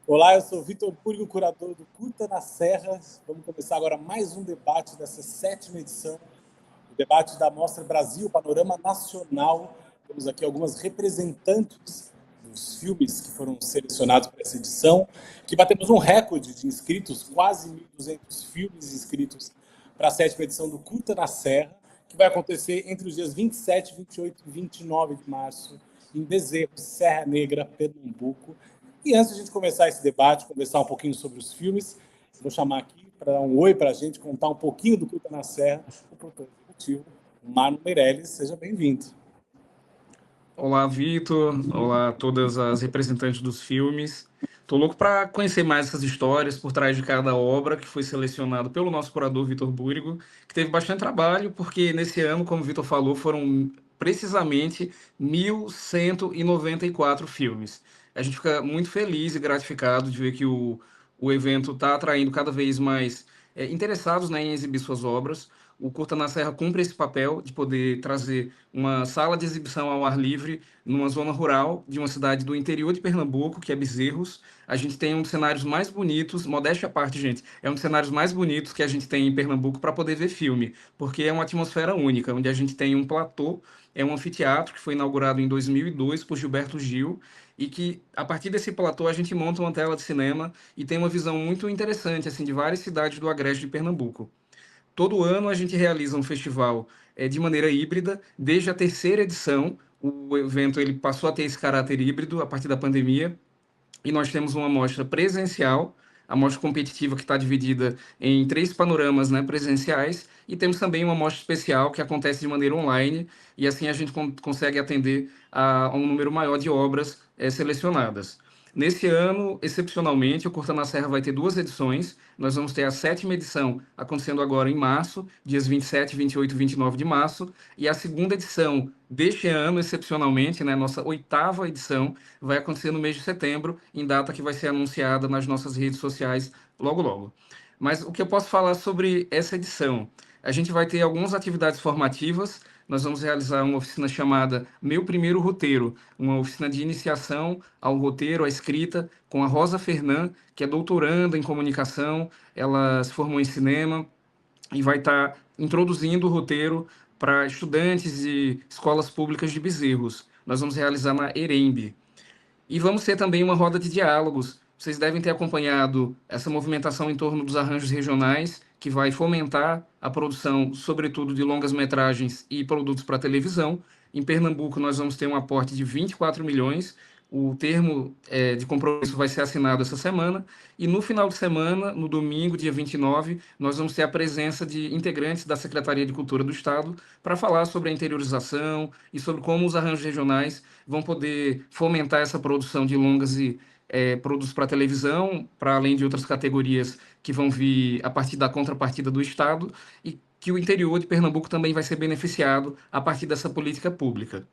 Olá, eu sou Vitor Púrigo, curador do Curta na Serra. Vamos começar agora mais um debate dessa sétima edição, o debate da Mostra Brasil, Panorama Nacional. Temos aqui algumas representantes dos filmes que foram selecionados para essa edição, que batemos um recorde de inscritos, quase 1.200 filmes inscritos para a sétima edição do Curta na Serra, que vai acontecer entre os dias 27, 28 e 29 de março, em Bezerros, Serra Negra, Pernambuco. E antes de a gente começar esse debate, conversar um pouquinho sobre os filmes, vou chamar aqui para dar um oi para a gente, contar um pouquinho do Curta na Serra, o produtor executivo, Marlon Meirelles. Seja bem-vindo. Olá, Vitor. Olá a todas as representantes dos filmes. Estou louco para conhecer mais essas histórias por trás de cada obra que foi selecionado pelo nosso curador Vitor Búrigo, que teve bastante trabalho, porque nesse ano, como o Vitor falou, foram precisamente 1.194 filmes. A gente fica muito feliz e gratificado de ver que o evento está atraindo cada vez mais interessados, né, em exibir suas obras. O Curta na Serra cumpre esse papel de poder trazer uma sala de exibição ao ar livre numa zona rural de uma cidade do interior de Pernambuco, que é Bezerros. A gente tem um dos cenários mais bonitos, modéstia à parte, gente, é um dos cenários mais bonitos que a gente tem em Pernambuco para poder ver filme, porque é uma atmosfera única, onde a gente tem um platô, é um anfiteatro que foi inaugurado em 2002 por Gilberto Gil, e que, a partir desse platô, a gente monta uma tela de cinema e tem uma visão muito interessante, assim, de várias cidades do Agreste de Pernambuco. Todo ano a gente realiza um festival de maneira híbrida, desde a terceira edição. O evento ele passou a ter esse caráter híbrido a partir da pandemia, e nós temos uma amostra presencial, a amostra competitiva que está dividida em três panoramas, né, presenciais, e temos também uma amostra especial que acontece de maneira online, e assim a gente consegue atender a um número maior de obras selecionadas. Nesse ano, excepcionalmente, o Curta na Serra vai ter duas edições. Nós vamos ter a sétima edição acontecendo agora em março, dias 27, 28 e 29 de março, e a segunda edição deste ano, excepcionalmente, né, nossa oitava edição, vai acontecer no mês de setembro, em data que vai ser anunciada nas nossas redes sociais logo logo. Mas o que eu posso falar sobre essa edição? A gente vai ter algumas atividades formativas. Nós vamos realizar uma oficina chamada Meu Primeiro Roteiro, uma oficina de iniciação ao roteiro, à escrita, com a Rosa Fernand, que é doutoranda em comunicação. Ela se formou em cinema e vai estar introduzindo o roteiro para estudantes de escolas públicas de Bezerros. Nós vamos realizar na EREMB. E vamos ter também uma roda de diálogos. Vocês devem ter acompanhado essa movimentação em torno dos arranjos regionais, que vai fomentar a produção, sobretudo de longas-metragens e produtos para televisão. Em Pernambuco, nós vamos ter um aporte de 24 milhões. O termo de compromisso vai ser assinado essa semana. E no final de semana, no domingo, dia 29, nós vamos ter a presença de integrantes da Secretaria de Cultura do Estado para falar sobre a interiorização e sobre como os arranjos regionais vão poder fomentar essa produção de longas e produtos para televisão, para além de outras categorias que vão vir a partir da contrapartida do Estado, e que o interior de Pernambuco também vai ser beneficiado a partir dessa política pública.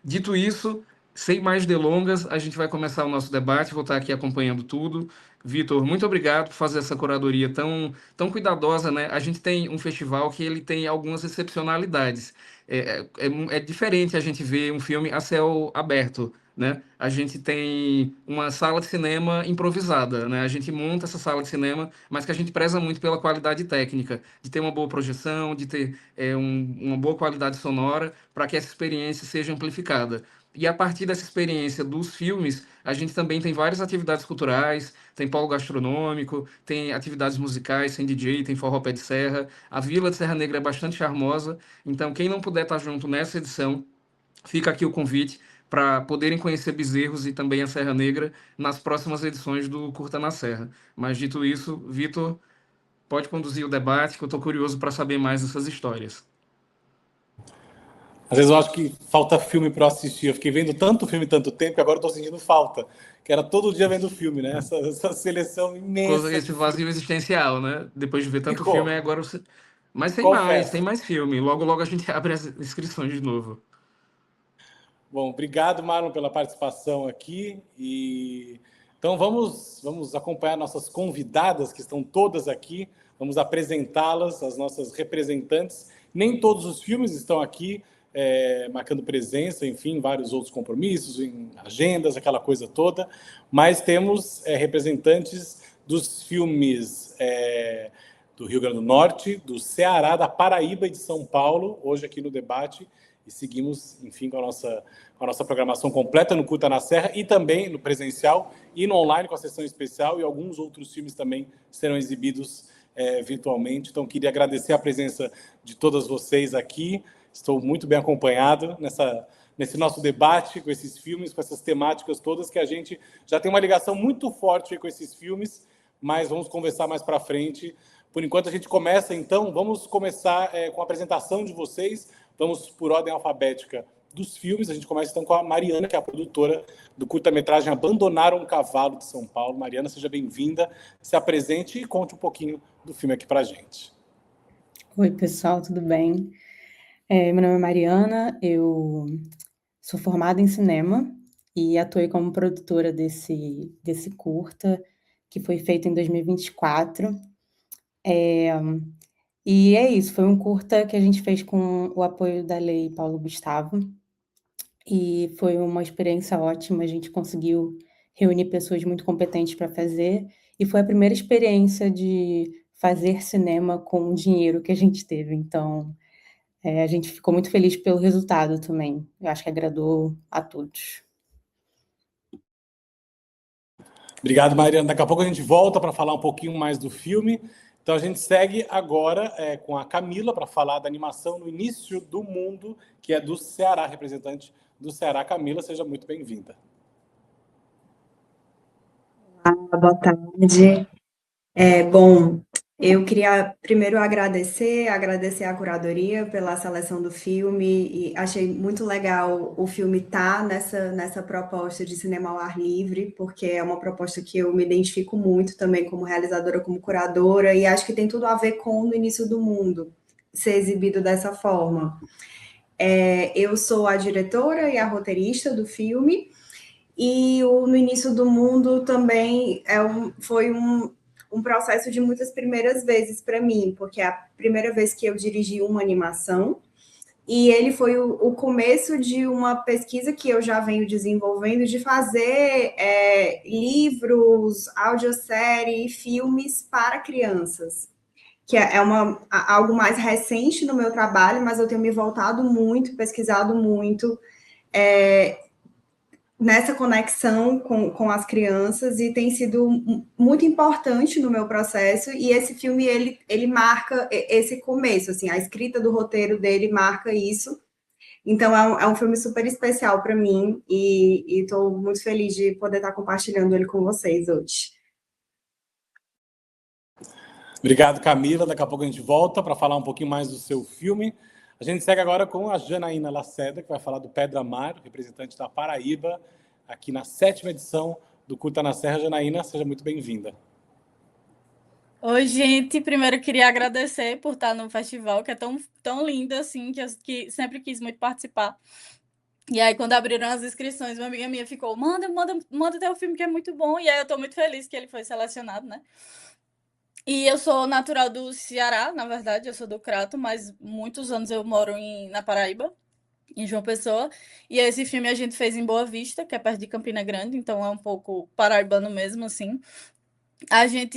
Dito isso, sem mais delongas, a gente vai começar o nosso debate, vou estar aqui acompanhando tudo. Vitor, muito obrigado por fazer essa curadoria tão cuidadosa, né? A gente tem um festival que ele tem algumas excepcionalidades. É diferente a gente ver um filme a céu aberto, né? A gente tem uma sala de cinema improvisada, né? A gente monta essa sala de cinema, mas que a gente preza muito pela qualidade técnica, de ter uma boa projeção, de ter uma boa qualidade sonora, para que essa experiência seja amplificada. E a partir dessa experiência dos filmes, a gente também tem várias atividades culturais, tem polo gastronômico, tem atividades musicais, tem DJ, tem forró pé de serra. A Vila de Serra Negra é bastante charmosa, então quem não puder estar junto nessa edição, fica aqui o convite para poderem conhecer Bezerros e também a Serra Negra nas próximas edições do Curta na Serra. Mas dito isso, Vitor, pode conduzir o debate, que eu estou curioso para saber mais dessas histórias. Às vezes eu acho que falta filme para assistir. Eu fiquei vendo tanto filme tanto tempo que agora eu estou sentindo falta. Que era todo dia vendo filme, né? Essa seleção imensa Esse de vazio filmes. existencial, né? Depois de ver tanto Ficou, filme, agora você... Mas tem confesso. mais filme. Logo, logo a gente abre as inscrições de novo. Bom, obrigado, Marlon, pela participação aqui. Então vamos acompanhar nossas convidadas, que estão todas aqui. Vamos apresentá-las, as nossas representantes. Nem todos os filmes estão aqui. marcando presença, enfim, vários outros compromissos, em agendas, aquela coisa toda, mas temos representantes dos filmes do Rio Grande do Norte, do Ceará, da Paraíba e de São Paulo, hoje aqui no debate, e seguimos, enfim, com a nossa programação completa no Curta na Serra e também no presencial e no online com a sessão especial, e alguns outros filmes também serão exibidos virtualmente. Então, queria agradecer a presença de todas vocês aqui. Estou muito bem acompanhado nesse nosso debate com esses filmes, com essas temáticas todas, que a gente já tem uma ligação muito forte com esses filmes, mas vamos conversar mais para frente. Por enquanto, a gente começa, então, vamos começar com a apresentação de vocês, vamos por ordem alfabética dos filmes. A gente começa, então, com a Mariana, que é a produtora do curta-metragem Abandonar um Cavalo, de São Paulo. Mariana, seja bem-vinda, se apresente e conte um pouquinho do filme aqui para a gente. Oi, pessoal, tudo bem? Meu nome é Mariana, eu sou formada em cinema e atuei como produtora desse curta, que foi feito em 2024. E é isso, foi um curta que a gente fez com o apoio da Lei Paulo Gustavo, e foi uma experiência ótima, a gente conseguiu reunir pessoas muito competentes para fazer, e foi a primeira experiência de fazer cinema com o dinheiro que a gente teve, então a gente ficou muito feliz pelo resultado também. Eu acho que agradou a todos. Obrigado, Mariana. Daqui a pouco a gente volta para falar um pouquinho mais do filme. Então, a gente segue agora com a Camila para falar da animação No Início do Mundo, que é do Ceará, representante do Ceará. Camila, seja muito bem-vinda. Olá, boa tarde. Bom, eu queria primeiro agradecer à curadoria pela seleção do filme, e achei muito legal o filme estar nessa proposta de cinema ao ar livre, porque é uma proposta que eu me identifico muito também como realizadora, como curadora, e acho que tem tudo a ver com No Início do Mundo ser exibido dessa forma. Eu sou a diretora e a roteirista do filme, e No Início do Mundo também foi um processo de muitas primeiras vezes para mim, porque é a primeira vez que eu dirigi uma animação, e ele foi o começo de uma pesquisa que eu já venho desenvolvendo de fazer livros, audiosérie, filmes para crianças, que é algo mais recente no meu trabalho, mas eu tenho me voltado muito, pesquisado muito, nessa conexão com as crianças, e tem sido muito importante no meu processo, e esse filme, ele marca esse começo, assim, a escrita do roteiro dele marca isso, então é um filme super especial para mim, e estou muito feliz de poder estar compartilhando ele com vocês hoje. Obrigado, Camila. Daqui a pouco a gente volta para falar um pouquinho mais do seu filme. A gente segue agora com a Janaína Lacerda, que vai falar do Pedra Mar, representante da Paraíba, aqui na 7ª edição do Curta na Serra. Janaína, seja muito bem-vinda. Oi, gente. Primeiro, queria agradecer por estar no festival, que é tão lindo, assim, que sempre quis muito participar. E aí, quando abriram as inscrições, uma amiga minha ficou, manda teu filme, que é muito bom. E aí, eu estou muito feliz que ele foi selecionado, né? E eu sou natural do Ceará, na verdade, eu sou do Crato, mas muitos anos eu moro na Paraíba, em João Pessoa. E esse filme a gente fez em Boa Vista, que é perto de Campina Grande, então é um pouco paraibano mesmo, assim.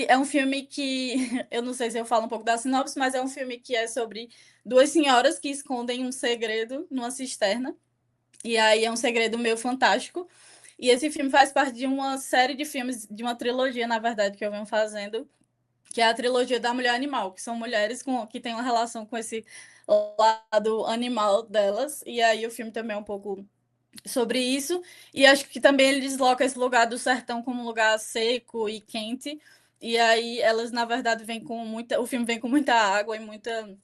É um filme que, eu não sei se eu falo um pouco da sinopse, mas é um filme que é sobre duas senhoras que escondem um segredo numa cisterna. E aí é um segredo meio fantástico. E esse filme faz parte de uma série de filmes, de uma trilogia, na verdade, que eu venho fazendo, que é a trilogia da Mulher Animal, que são mulheres que têm uma relação com esse lado animal delas. E aí o filme também é um pouco sobre isso, e acho que também ele desloca esse lugar do sertão como um lugar seco e quente, e aí elas, na verdade, o filme vem com muita água e muita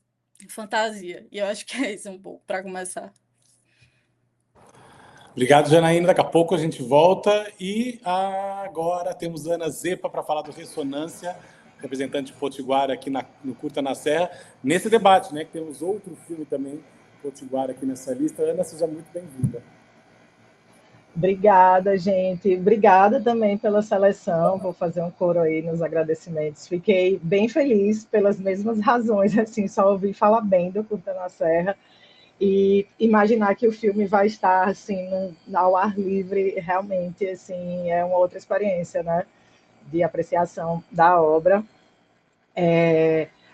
fantasia, e eu acho que é isso um pouco, para começar. Obrigado, Janaína. Daqui a pouco a gente volta, e agora temos Ana Zepa para falar do Ressonância, representante potiguara aqui no Curta na Serra, nesse debate, né, que temos outro filme também, potiguara, aqui nessa lista. Ana, seja muito bem-vinda. Obrigada, gente. Obrigada também pela seleção. Vou fazer um coro aí nos agradecimentos. Fiquei bem feliz pelas mesmas razões, assim, só ouvi falar bem do Curta na Serra. e imaginar que o filme vai estar assim ao ar livre, realmente assim é uma outra experiência, né, de apreciação da obra.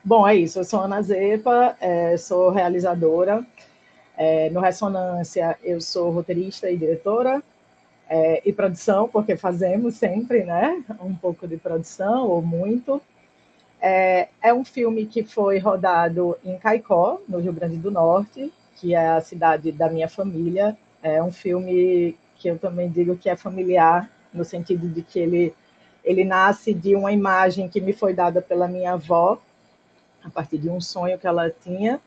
Bom, é isso. Eu sou Ana Zepa, sou realizadora. No Ressonância, eu sou roteirista e diretora, e produção, porque fazemos sempre, né, um pouco de produção ou muito. É um filme que foi rodado em Caicó, no Rio Grande do Norte, que é a cidade da minha família. É um filme que eu também digo que é familiar, no sentido de que ele nasce de uma imagem que me foi dada pela minha avó, a partir de um sonho que ela tinha.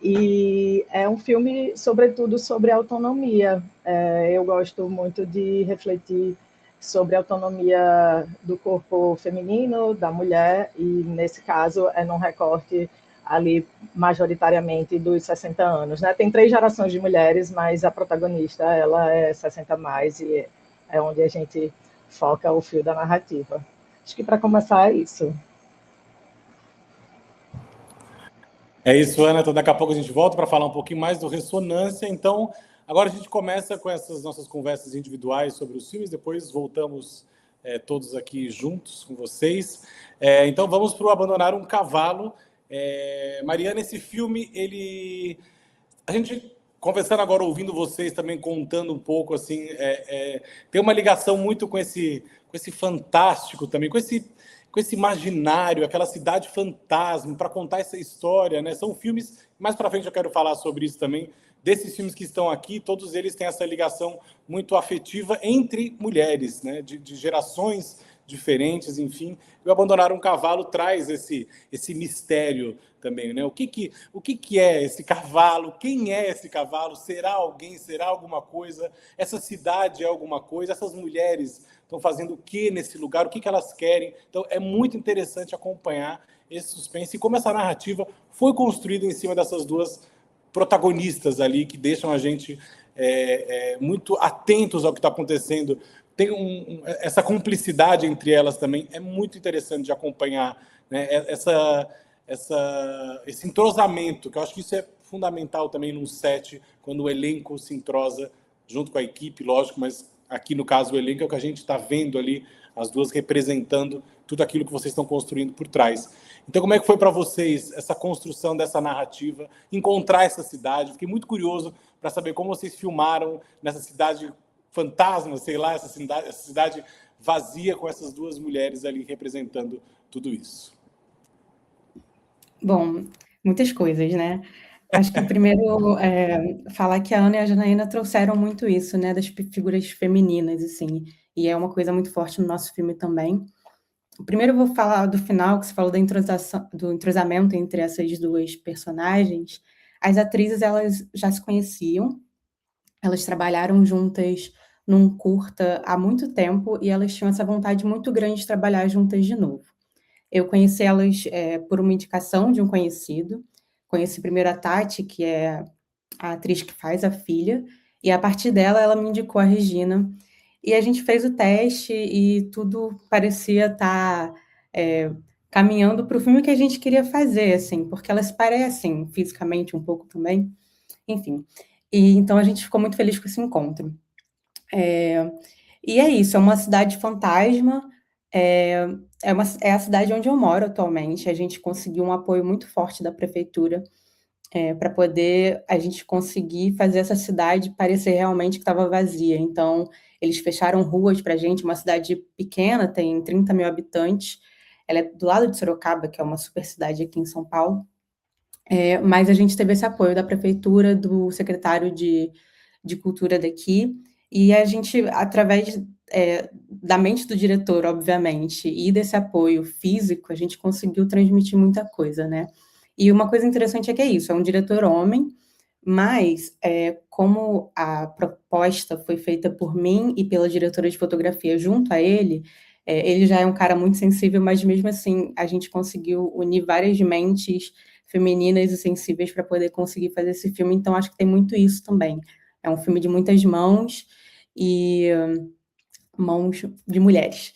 E é um filme, sobretudo, sobre autonomia. Eu gosto muito de refletir sobre a autonomia do corpo feminino, da mulher, e, nesse caso, é num recorte ali, majoritariamente, dos 60 anos. Né? Tem 3 gerações de mulheres, mas a protagonista, ela é 60 mais, e é onde a gente foca o fio da narrativa. Acho que, para começar, é isso. É isso, Ana. Então, daqui a pouco a gente volta para falar um pouquinho mais do Ressonância. Então, agora a gente começa com essas nossas conversas individuais sobre os filmes, depois voltamos todos aqui juntos com vocês. Então, vamos para o Abandonar um Cavalo. Mariana, esse filme, a gente conversando agora, ouvindo vocês também contando um pouco, assim, tem uma ligação muito com esse fantástico também, com esse imaginário, aquela cidade fantasma, para contar essa história, né? São filmes, mais para frente eu quero falar sobre isso também, desses filmes que estão aqui, todos eles têm essa ligação muito afetiva entre mulheres, né? De gerações diferentes, enfim. E o Abandonar um Cavalo traz esse mistério também, né? O que é esse cavalo? Quem é esse cavalo? Será alguém? Será alguma coisa? Essa cidade é alguma coisa? Essas mulheres estão fazendo o que nesse lugar? O que elas querem? Então, é muito interessante acompanhar esse suspense e como essa narrativa foi construída em cima dessas duas protagonistas ali, que deixam a gente muito atentos ao que está acontecendo. Tem essa cumplicidade entre elas também, é muito interessante de acompanhar, né? Esse entrosamento, que eu acho que isso é fundamental também num set, quando o elenco se entrosa junto com a equipe, lógico, mas aqui no caso o elenco é o que a gente está vendo ali, as duas representando tudo aquilo que vocês estão construindo por trás. Então, como é que foi para vocês essa construção dessa narrativa, encontrar essa cidade? Fiquei muito curioso para saber como vocês filmaram nessa cidade fantasma, sei lá, essa cidade vazia com essas duas mulheres ali representando tudo isso. Bom, muitas coisas, né? Acho que primeiro falar que a Ana e a Janaína trouxeram muito isso, né, das figuras femininas, assim, e é uma coisa muito forte no nosso filme também. Primeiro eu vou falar do final, que você falou do entrosamento entre essas duas personagens. As atrizes, elas já se conheciam, elas trabalharam juntas num curta há muito tempo e elas tinham essa vontade muito grande de trabalhar juntas de novo. Eu conheci elas por uma indicação de um conhecido. Conheci primeiro a Tati, que é a atriz que faz a filha, e a partir dela ela me indicou a Regina. E a gente fez o teste e tudo parecia estar caminhando para o filme que a gente queria fazer, assim, porque elas parecem fisicamente um pouco também. Enfim. E então a gente ficou muito feliz com esse encontro. E é isso, é uma cidade fantasma, é a cidade onde eu moro atualmente. A gente conseguiu um apoio muito forte da prefeitura para poder a gente conseguir fazer essa cidade parecer realmente que estava vazia. Então, eles fecharam ruas para a gente, uma cidade pequena, tem 30 mil habitantes. Ela é do lado de Sorocaba, que é uma super cidade aqui em São Paulo. Mas a gente teve esse apoio da prefeitura, do secretário de cultura daqui, e a gente, através da mente do diretor, obviamente, e desse apoio físico, a gente conseguiu transmitir muita coisa, né? E uma coisa interessante é que é isso, é um diretor homem, mas como a proposta foi feita por mim e pela diretora de fotografia junto a ele, ele já é um cara muito sensível, mas mesmo assim a gente conseguiu unir várias mentes femininas e sensíveis para poder conseguir fazer esse filme, então acho que tem muito isso também. É um filme de muitas mãos e mãos de mulheres.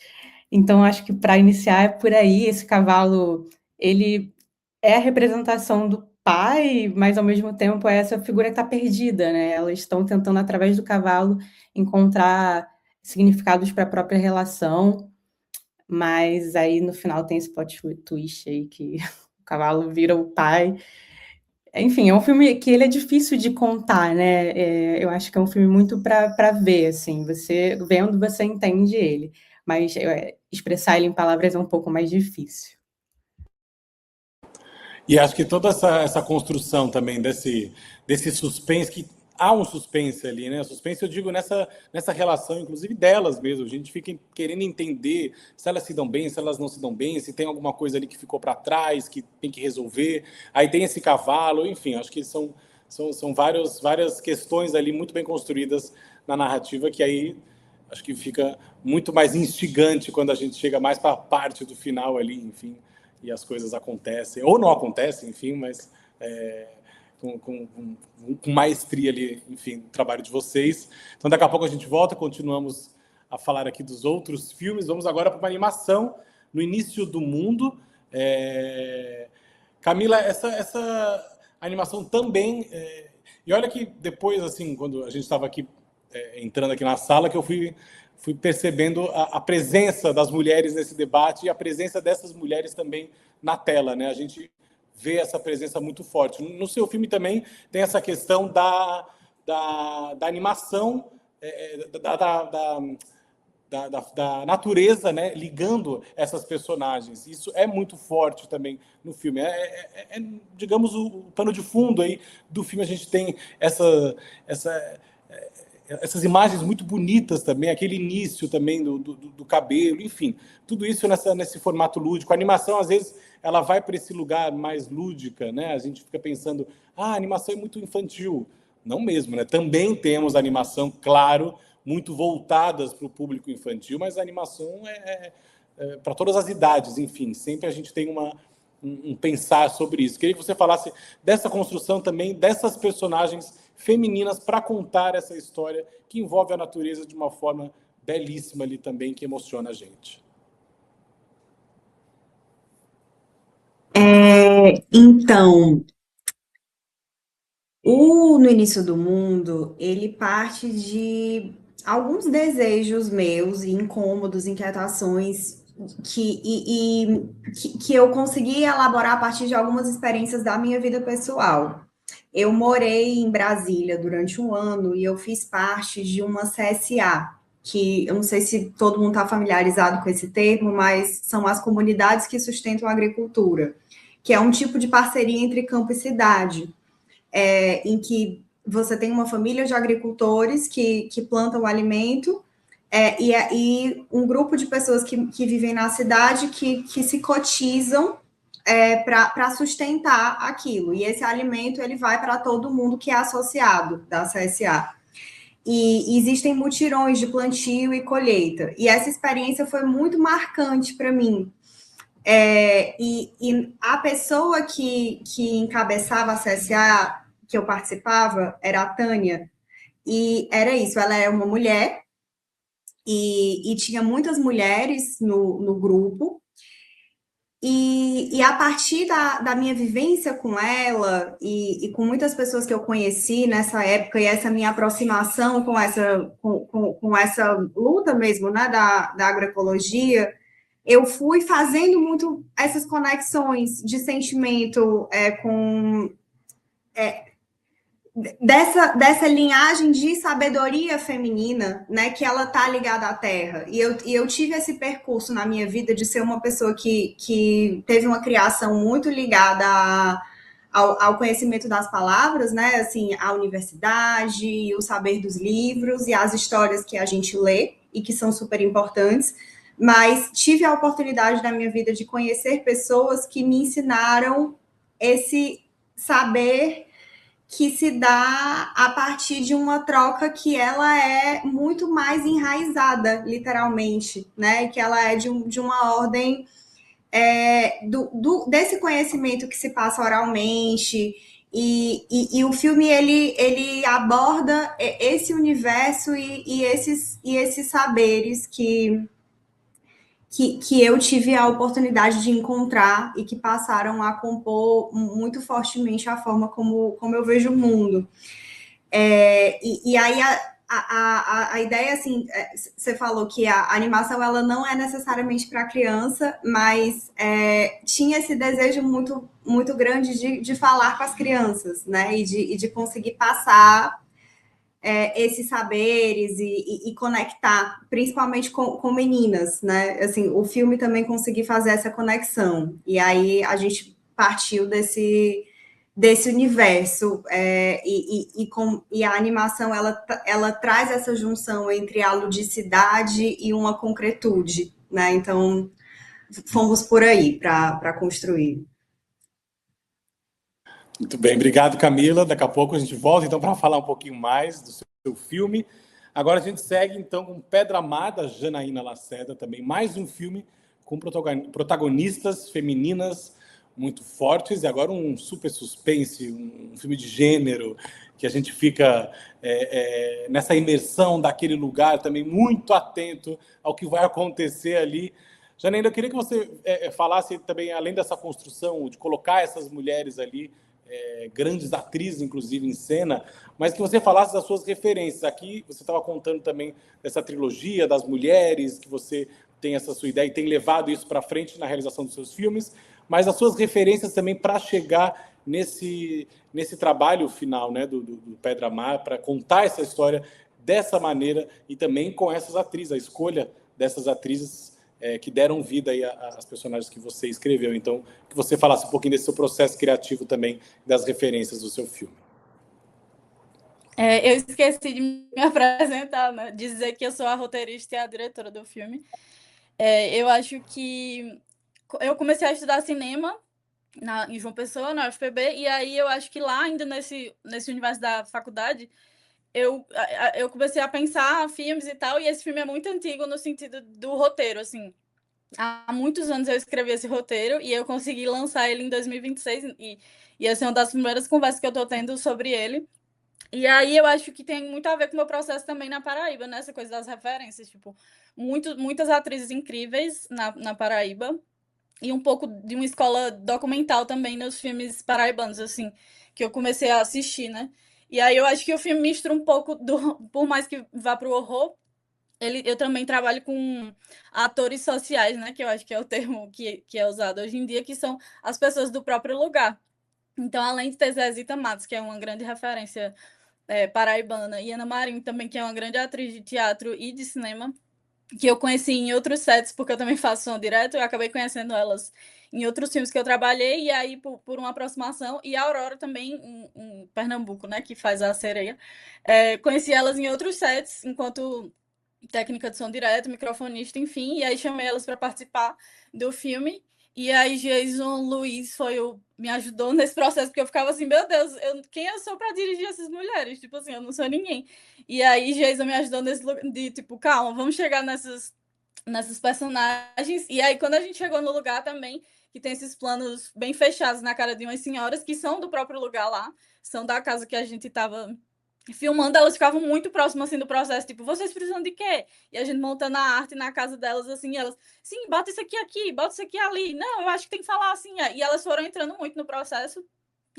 Então acho que para iniciar é por aí. Esse cavalo, ele é a representação pai, mas ao mesmo tempo é essa figura que está perdida, né? Elas estão tentando, através do cavalo, encontrar significados para a própria relação, mas aí no final tem esse plot twist aí que o cavalo vira o pai. Enfim, é um filme que ele é difícil de contar, né? Eu acho que é um filme muito para ver, assim. Você vendo, você entende ele, mas expressar ele em palavras é um pouco mais difícil. E acho que toda essa construção também desse suspense, que há um suspense ali, né? Suspense, eu digo, nessa relação, inclusive delas mesmo. A gente fica querendo entender se elas se dão bem, se elas não se dão bem, se tem alguma coisa ali que ficou para trás, que tem que resolver. Aí tem esse cavalo, enfim, acho que são várias questões ali muito bem construídas na narrativa, que aí acho que fica muito mais instigante quando a gente chega mais para a parte do final ali, enfim, e as coisas acontecem, ou não acontecem, enfim, mas com maestria ali, enfim, o trabalho de vocês. Então, daqui a pouco a gente volta, continuamos a falar aqui dos outros filmes. Vamos agora para uma animação, No Início do Mundo. Camila, essa animação também... e olha que depois, assim, quando a gente estava aqui, entrando aqui na sala, que eu fui percebendo a presença das mulheres nesse debate e a presença dessas mulheres também na tela, né? A gente vê essa presença muito forte. No seu filme também tem essa questão da animação, da natureza, né, ligando essas personagens. Isso é muito forte também no filme. Digamos, o pano de fundo aí do filme. A gente tem essas imagens muito bonitas também, aquele início também do cabelo, enfim, tudo isso nesse formato lúdico. A animação, às vezes, ela vai para esse lugar mais lúdica, né? A gente fica pensando, a animação é muito infantil. Não mesmo, né? Também temos animação, claro, muito voltadas para o público infantil, mas a animação é para todas as idades, enfim, sempre a gente tem um pensar sobre isso. Queria que você falasse dessa construção também, dessas personagens femininas para contar essa história que envolve a natureza de uma forma belíssima ali também, que emociona a gente. Então, No Início do Mundo, ele parte de alguns desejos meus e incômodos, inquietações que eu consegui elaborar a partir de algumas experiências da minha vida pessoal. Eu morei em Brasília durante um ano e eu fiz parte de uma CSA, que eu não sei se todo mundo está familiarizado com esse termo, mas são as comunidades que sustentam a agricultura, que é um tipo de parceria entre campo e cidade, em que você tem uma família de agricultores que plantam o alimento, e um grupo de pessoas que vivem na cidade que se cotizam para sustentar aquilo. E esse alimento ele vai para todo mundo que é associado da CSA. E existem mutirões de plantio e colheita. E essa experiência foi muito marcante para mim. E a pessoa que encabeçava a CSA, que eu participava, era a Tânia. E era isso, ela é uma mulher, e tinha muitas mulheres no grupo. E a partir da minha vivência com ela e com muitas pessoas que eu conheci nessa época, e essa minha aproximação com essa luta mesmo, né, da agroecologia, eu fui fazendo muito essas conexões de sentimento dessa linhagem de sabedoria feminina, né, que ela tá ligada à terra. E eu tive esse percurso na minha vida de ser uma pessoa que teve uma criação muito ligada ao conhecimento das palavras, né, assim, a universidade, o saber dos livros e as histórias que a gente lê e que são super importantes, mas tive a oportunidade na minha vida de conhecer pessoas que me ensinaram esse saber que se dá a partir de uma troca que ela é muito mais enraizada, literalmente, né? Que ela é de uma ordem desse conhecimento que se passa oralmente, e o filme ele aborda esse universo e esses saberes que que eu tive a oportunidade de encontrar e que passaram a compor muito fortemente a forma como eu vejo o mundo. E aí a ideia, assim, você falou que a animação ela não é necessariamente para criança, mas tinha esse desejo muito, muito grande de falar com as crianças, né? E de conseguir passar esses saberes e conectar, principalmente com meninas, né? Assim, o filme também conseguiu fazer essa conexão. E aí a gente partiu desse universo e a animação ela traz essa junção entre a ludicidade e uma concretude, né? Então fomos por aí para construir. Muito bem, obrigado, Camila. Daqui a pouco a gente volta então para falar um pouquinho mais do seu filme. Agora a gente segue então com Pedra Mar, da Janaína Lacerda, também mais um filme com protagonistas femininas muito fortes, e agora um super suspense, um filme de gênero, que a gente fica nessa imersão daquele lugar, também muito atento ao que vai acontecer ali. Janaína, eu queria que você falasse também, além dessa construção, de colocar essas mulheres ali, grandes atrizes, inclusive, em cena, mas que você falasse das suas referências. Aqui você estava contando também dessa trilogia das mulheres, que você tem essa sua ideia e tem levado isso para frente na realização dos seus filmes, mas as suas referências também para chegar nesse trabalho final, né, do Pedra Mar, para contar essa história dessa maneira e também com essas atrizes, a escolha dessas atrizes que deram vida aí às personagens que você escreveu. Então, que você falasse um pouquinho desse seu processo criativo também, das referências do seu filme. Eu esqueci de me apresentar, né? Dizer que eu sou a roteirista e a diretora do filme. Eu acho que eu comecei a estudar cinema em João Pessoa, na UFPB, e aí eu acho que lá, ainda nesse universo da faculdade, eu comecei a pensar filmes e tal, e esse filme é muito antigo no sentido do roteiro, assim. Há muitos anos eu escrevi esse roteiro e eu consegui lançar ele em 2026 e essa é uma das primeiras conversas que eu tô tendo sobre ele. E aí eu acho que tem muito a ver com o meu processo também na Paraíba, né? Essa coisa das referências, tipo, muitas atrizes incríveis na Paraíba e um pouco de uma escola documental também nos filmes paraibanos, assim, que eu comecei a assistir, né? E aí eu acho que o filme mistura um pouco por mais que vá pro horror, eu também trabalho com atores sociais, né? Que eu acho que é o termo que é usado hoje em dia, que são as pessoas do próprio lugar. Então, além de ter Zezita Matos, que é uma grande referência paraibana, e Ana Marinho também, que é uma grande atriz de teatro e de cinema, que eu conheci em outros sets, porque eu também faço som direto, eu acabei conhecendo elas em outros filmes que eu trabalhei, e aí por uma aproximação, e a Aurora também em Pernambuco, né, que faz a Sereia. Conheci elas em outros sets, enquanto técnica de som direto, microfonista, enfim, e aí chamei elas para participar do filme. E aí Jason Luiz me ajudou nesse processo, porque eu ficava assim, meu Deus, quem eu sou para dirigir essas mulheres? Tipo assim, eu não sou ninguém. E aí Jason me ajudou nesse lugar de tipo, calma, vamos chegar nessas personagens. E aí quando a gente chegou no lugar também, que tem esses planos bem fechados na cara de umas senhoras que são do próprio lugar lá, são da casa que a gente estava filmando, elas ficavam muito próximas assim do processo, tipo, vocês precisam de quê? E a gente montando a arte na casa delas, assim, e elas, sim, bota isso aqui, bota isso aqui ali. Não, eu acho que tem que falar assim. E elas foram entrando muito no processo.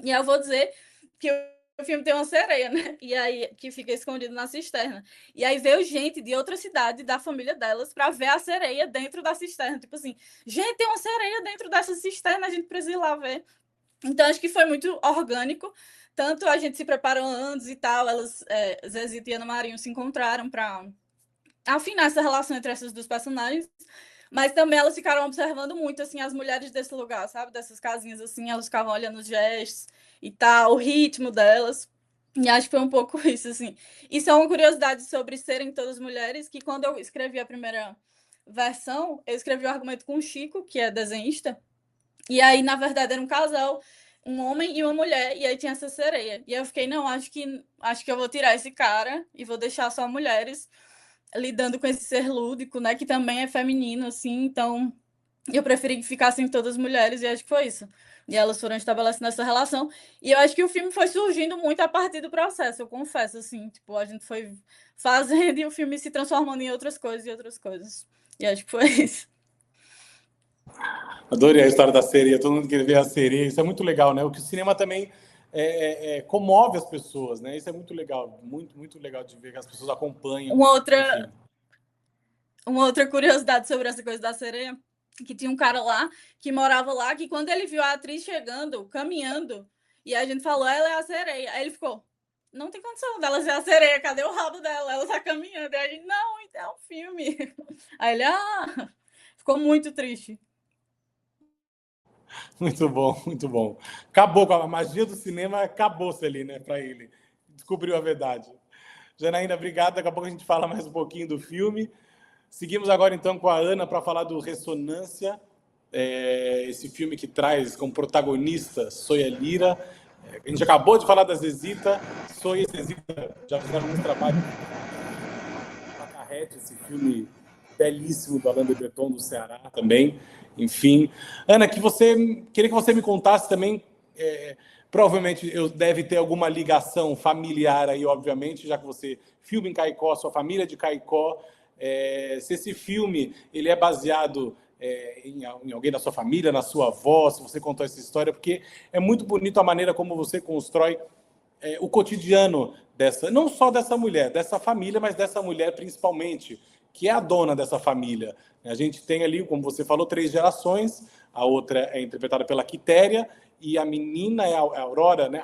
E eu vou dizer que o filme tem uma sereia, né? E aí, que fica escondido na cisterna. E aí veio gente de outra cidade, da família delas, para ver a sereia dentro da cisterna. Tipo assim, gente, tem uma sereia dentro dessa cisterna, a gente precisa ir lá ver. Então, acho que foi muito orgânico. Tanto a gente se preparou antes e tal, elas, Zezita e Ana Marinho, se encontraram para afinar essa relação entre essas duas personagens, mas também elas ficaram observando muito, assim, as mulheres desse lugar, sabe? Dessas casinhas, assim, elas ficavam olhando os gestos e tal, o ritmo delas, e acho que foi um pouco isso, assim. Isso é uma curiosidade sobre serem todas mulheres, que quando eu escrevi a primeira versão, eu escrevi o argumento com o Chico, que é desenhista, e aí, na verdade, era um casal, um homem e uma mulher, e aí tinha essa sereia. E eu fiquei, não, acho que eu vou tirar esse cara e vou deixar só mulheres lidando com esse ser lúdico, né, que também é feminino, assim, então eu preferi que ficassem todas mulheres, e acho que foi isso. E elas foram estabelecendo essa relação, e eu acho que o filme foi surgindo muito a partir do processo, eu confesso, assim, tipo, a gente foi fazendo e o filme se transformando em outras coisas. E acho que foi isso. Adorei a história da sereia, todo mundo queria ver a sereia, isso é muito legal, né? O que o cinema também comove as pessoas, né? Isso é muito legal, muito, muito legal de ver que as pessoas acompanham. Uma outra curiosidade sobre essa coisa da sereia, que tinha um cara lá, que morava lá, que quando ele viu a atriz chegando, caminhando, e a gente falou, ela é a sereia, aí ele ficou, não tem condição dela ser a sereia, cadê o rabo dela? Ela tá caminhando, e a gente, não, então é um filme. Aí ele, ficou muito triste. Muito bom, muito bom. Acabou com a magia do cinema, acabou-se ali, né, para ele. Descobriu a verdade. Janaína, obrigado. Daqui a pouco a gente fala mais um pouquinho do filme. Seguimos agora, então, com a Ana para falar do Ressonância, esse filme que traz como protagonista Soia Lira. A gente acabou de falar da Zezita. Soia e Zezita já fizeram muito trabalho. Carrete, esse filme belíssimo do Alain de Botton, do Ceará também. Enfim. Ana, queria que você me contasse também, provavelmente eu deve ter alguma ligação familiar aí, obviamente, já que você filma em Caicó, sua família é de Caicó, se esse filme ele é baseado em alguém da sua família, na sua avó, se você contou essa história, porque é muito bonito a maneira como você constrói o cotidiano não só dessa mulher, dessa família, mas dessa mulher principalmente, que é a dona dessa família. A gente tem ali, como você falou, 3 gerações, a outra é interpretada pela Quitéria, e a menina é a Aurora, né?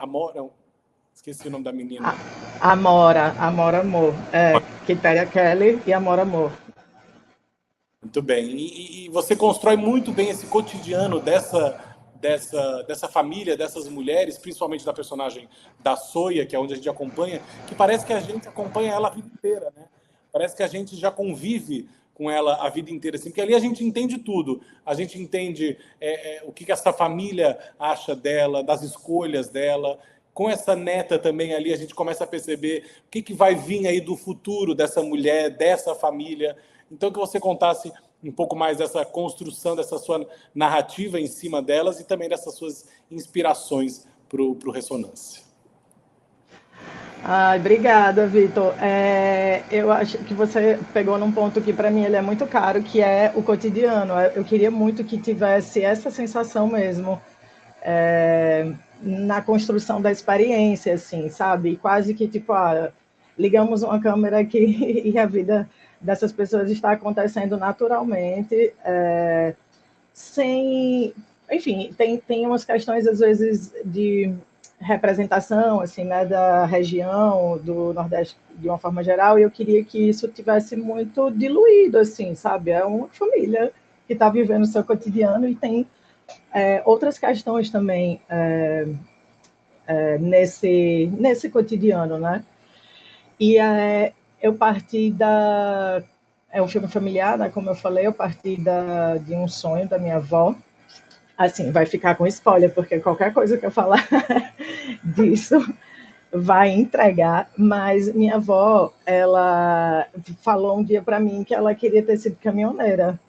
Esqueci o nome da menina. Amora Amor. Quitéria Kelly e Amora Amor. Muito bem. E você constrói muito bem esse cotidiano dessa família, dessas mulheres, principalmente da personagem da Soia, que é onde a gente acompanha, que parece que a gente acompanha ela a vida inteira, né? Parece que a gente já convive com ela a vida inteira, assim, porque ali a gente entende tudo. A gente entende o que essa família acha dela, das escolhas dela. Com essa neta também ali, a gente começa a perceber o que vai vir aí do futuro dessa mulher, dessa família. Então, que você contasse um pouco mais dessa construção, dessa sua narrativa em cima delas e também dessas suas inspirações para o Ressonância. Obrigada, Vitor. Eu acho que você pegou num ponto que para mim ele é muito caro, que é o cotidiano. Eu queria muito que tivesse essa sensação mesmo na construção da experiência, assim, sabe? Quase que tipo, ligamos uma câmera aqui e a vida dessas pessoas está acontecendo naturalmente, sem, enfim, tem umas questões às vezes de representação, assim, né, da região, do Nordeste de uma forma geral, e eu queria que isso tivesse muito diluído, assim, sabe? É uma família que está vivendo o seu cotidiano e tem outras questões também nesse cotidiano, né? E eu parti é um filme familiar, né? Como eu falei, eu parti de um sonho da minha avó. Assim, vai ficar com spoiler, porque qualquer coisa que eu falar disso vai entregar, mas minha avó, ela falou um dia para mim que ela queria ter sido caminhoneira.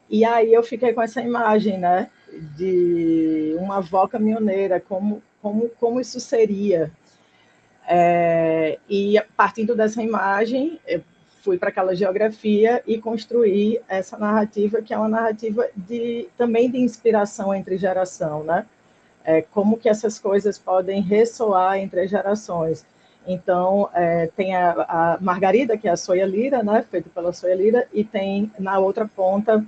E aí eu fiquei com essa imagem, né, de uma avó caminhoneira, como isso seria. E partindo dessa imagem, eu fui para aquela geografia e construí essa narrativa, que é uma narrativa também de inspiração entre geração, né? Como que essas coisas podem ressoar entre as gerações. Então, tem a Margarida, que é a Soia Lira, né, feita pela Soia Lira, e tem na outra ponta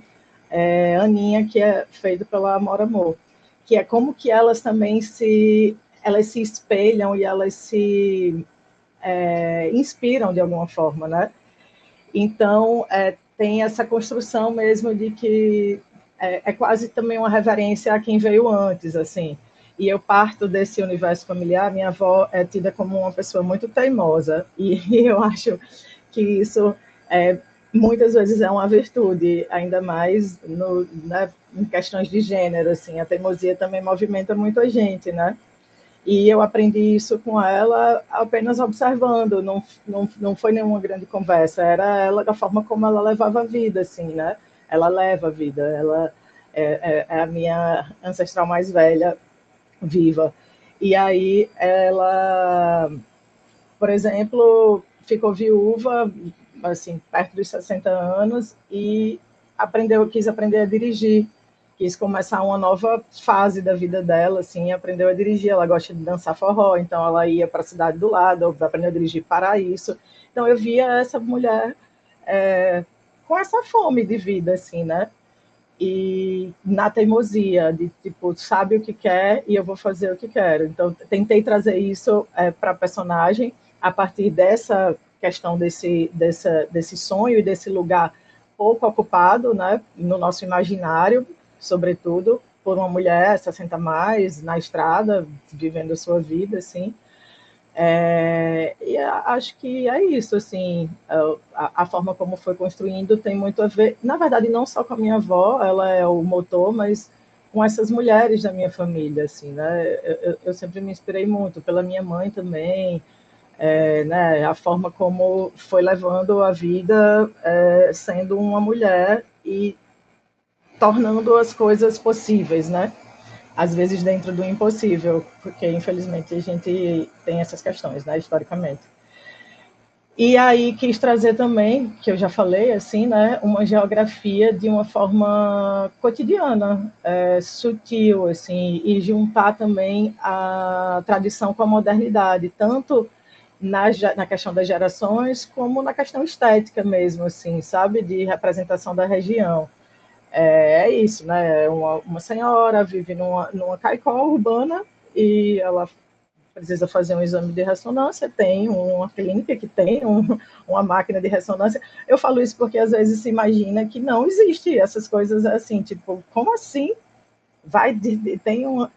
Aninha, que é feita pela Amor Amor, que é como que elas também se espelham e elas se inspiram de alguma forma, né? Então, tem essa construção mesmo de que é quase também uma reverência a quem veio antes, assim. E eu parto desse universo familiar, minha avó é tida como uma pessoa muito teimosa, e eu acho que isso muitas vezes é uma virtude, ainda mais né, em questões de gênero, assim, a teimosia também movimenta muita gente, né? E eu aprendi isso com ela apenas observando, não foi nenhuma grande conversa, era ela da forma como ela levava a vida, assim, né? Ela leva a vida, ela é a minha ancestral mais velha, viva. E aí ela, por exemplo, ficou viúva, assim, perto dos 60 anos e quis aprender a dirigir. quis começar uma nova fase da vida dela, assim, aprendeu a dirigir, ela gosta de dançar forró, então ela ia para a cidade do lado, aprendeu a dirigir para isso. Então eu via essa mulher com essa fome de vida, assim, né? E na teimosia de, tipo, sabe o que quer e eu vou fazer o que quero. Então tentei trazer isso para a personagem a partir dessa questão desse sonho e desse lugar pouco ocupado, né, no nosso imaginário, sobretudo por uma mulher 60 mais na estrada, vivendo a sua vida, assim. E acho que é isso, assim, a forma como foi construindo tem muito a ver, na verdade, não só com a minha avó, ela é o motor, mas com essas mulheres da minha família, assim, né? Eu sempre me inspirei muito pela minha mãe também, né? A forma como foi levando a vida sendo uma mulher e tornando as coisas possíveis, né? Às vezes dentro do impossível, porque infelizmente a gente tem essas questões, né, historicamente. E aí quis trazer também, que eu já falei, assim, né, uma geografia de uma forma cotidiana, sutil, assim, e juntar também a tradição com a modernidade, tanto na questão das gerações, como na questão estética mesmo, assim, sabe, de representação da região. É isso, né? Uma senhora vive numa caicó urbana e ela precisa fazer um exame de ressonância, tem uma clínica que tem uma máquina de ressonância. Eu falo isso porque às vezes se imagina que não existe essas coisas assim, tipo, como assim? Tem uma.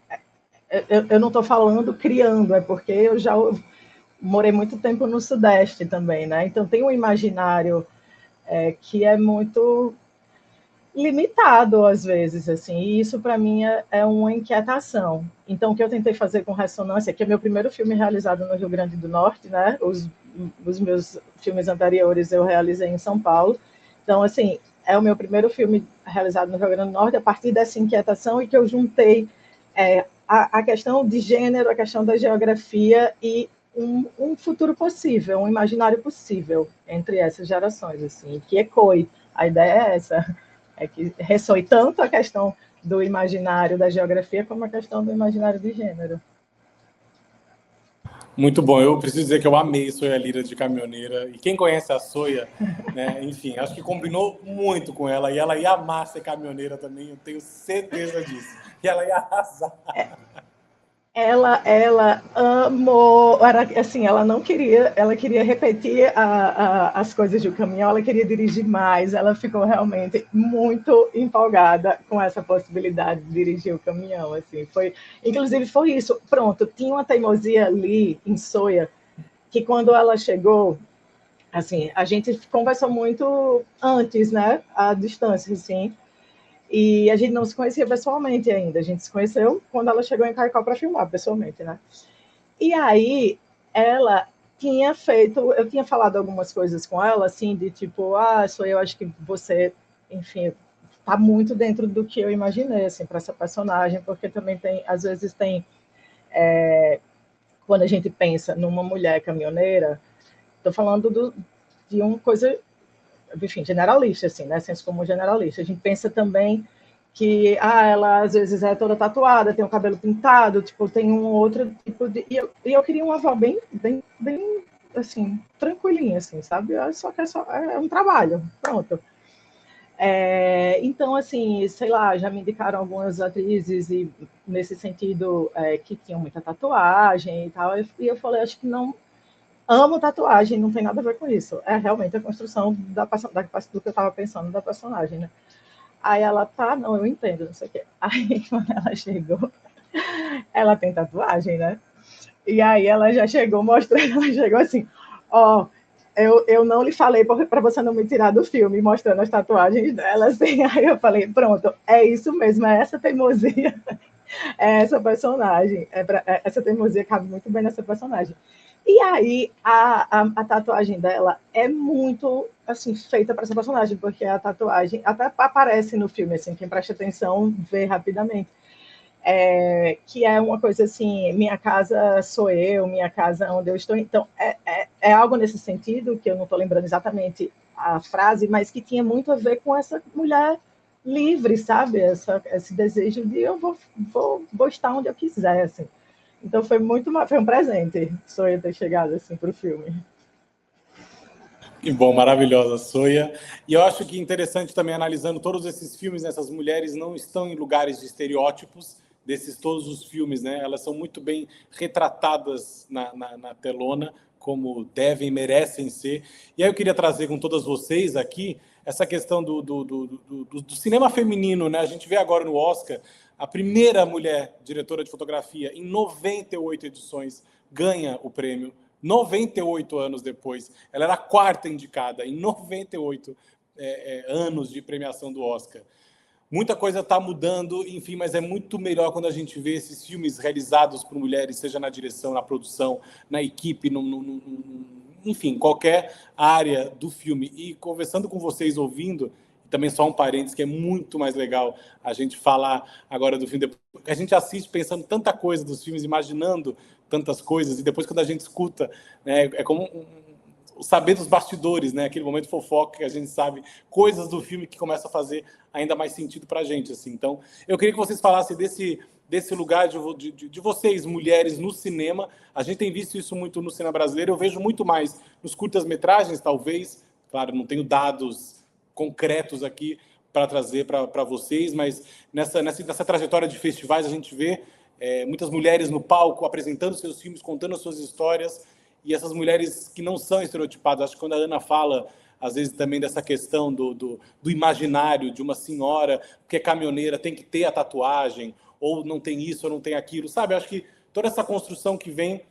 Eu não estou falando criando, é porque eu já morei muito tempo no Sudeste também, né? Então tem um imaginário que é muito limitado às vezes, assim, e isso para mim é uma inquietação. Então, o que eu tentei fazer com Ressonância, que é meu primeiro filme realizado no Rio Grande do Norte, né? Os meus filmes anteriores eu realizei em São Paulo. Então, assim, é o meu primeiro filme realizado no Rio Grande do Norte, a partir dessa inquietação e que eu juntei a questão de gênero, a questão da geografia e um futuro possível, um imaginário possível entre essas gerações, assim, que ecoe. A ideia é essa, que ressoe tanto a questão do imaginário da geografia como a questão do imaginário de gênero. Muito bom. Eu preciso dizer que eu amei Soia Lira de Caminhoneira. E quem conhece a Soia, né, enfim, acho que combinou muito com ela. E ela ia amar ser caminhoneira também, eu tenho certeza disso. E ela ia arrasar. Ela amou, era assim, ela não queria, ela queria repetir as coisas do caminhão, ela queria dirigir mais, ela ficou realmente muito empolgada com essa possibilidade de dirigir o caminhão, assim, inclusive foi isso, pronto, tinha uma teimosia ali em Soia, que quando ela chegou, assim, a gente conversou muito antes, né, à distância, assim, e a gente não se conhecia pessoalmente ainda. A gente se conheceu quando ela chegou em Caicó para filmar pessoalmente, né? E aí ela tinha feito, eu tinha falado algumas coisas com ela, assim, de tipo, eu acho que você, enfim, tá muito dentro do que eu imaginei, assim, para essa personagem, porque também tem, às vezes tem, quando a gente pensa numa mulher caminhoneira, estou falando de uma coisa, enfim, generalista, assim, né? Senso comum generalista. A gente pensa também que ela às vezes é toda tatuada, tem o cabelo pintado, tipo, tem um outro tipo de. E eu queria uma avó bem, assim, tranquilinha, assim, sabe? Só que é um trabalho, pronto. Então, assim, sei lá, já me indicaram algumas atrizes e nesse sentido que tinham muita tatuagem e tal, e eu falei, acho que não. Amo tatuagem, não tem nada a ver com isso. É realmente a construção do que eu estava pensando da personagem, né? Aí ela, tá, não, eu entendo, não sei o quê. Aí, quando ela chegou, ela tem tatuagem, né? E aí ela já chegou mostrando, ela chegou assim, eu não lhe falei para você não me tirar do filme, mostrando as tatuagens dela, assim. Aí eu falei, pronto, é isso mesmo, é essa teimosia, é essa personagem, essa teimosia cabe muito bem nessa personagem. E aí, a tatuagem dela é muito, assim, feita para essa personagem, porque a tatuagem até aparece no filme, assim, quem presta atenção vê rapidamente. Que é uma coisa assim, minha casa sou eu, minha casa onde eu estou. Então, é algo nesse sentido, que eu não estou lembrando exatamente a frase, mas que tinha muito a ver com essa mulher livre, sabe? Esse desejo de eu vou estar onde eu quiser, assim. Então foi um presente, Soia ter chegado assim para o filme. Que bom, maravilhosa, Soia. E eu acho que interessante também, analisando todos esses filmes, essas mulheres não estão em lugares de estereótipos desses todos os filmes, né? Elas são muito bem retratadas na telona, como devem, merecem ser. E aí eu queria trazer com todas vocês aqui essa questão do cinema feminino, né? A gente vê agora no Oscar a primeira mulher diretora de fotografia em 98 edições ganha o prêmio. 98 anos depois. Ela era a quarta indicada em 98 anos de premiação do Oscar. Muita coisa está mudando, enfim, mas é muito melhor quando a gente vê esses filmes realizados por mulheres, seja na direção, na produção, na equipe, enfim, qualquer área do filme. E conversando com vocês, ouvindo, também só um parênteses, que é muito mais legal a gente falar agora do filme. A gente assiste pensando tanta coisa dos filmes, imaginando tantas coisas, e depois quando a gente escuta, né, é como o saber dos bastidores, né, aquele momento fofoca que a gente sabe coisas do filme que começam a fazer ainda mais sentido para a gente. Assim. Então, eu queria que vocês falassem desse lugar de vocês, mulheres, no cinema. A gente tem visto isso muito no cinema brasileiro, eu vejo muito mais nos curtas-metragens, talvez. Claro, não tenho dados concretos aqui para trazer para vocês, mas nessa trajetória de festivais a gente vê muitas mulheres no palco apresentando seus filmes, contando as suas histórias, e essas mulheres que não são estereotipadas. Acho que quando a Ana fala, às vezes, também dessa questão do imaginário de uma senhora que é caminhoneira, tem que ter a tatuagem, ou não tem isso, ou não tem aquilo, sabe? Acho que toda essa construção que vem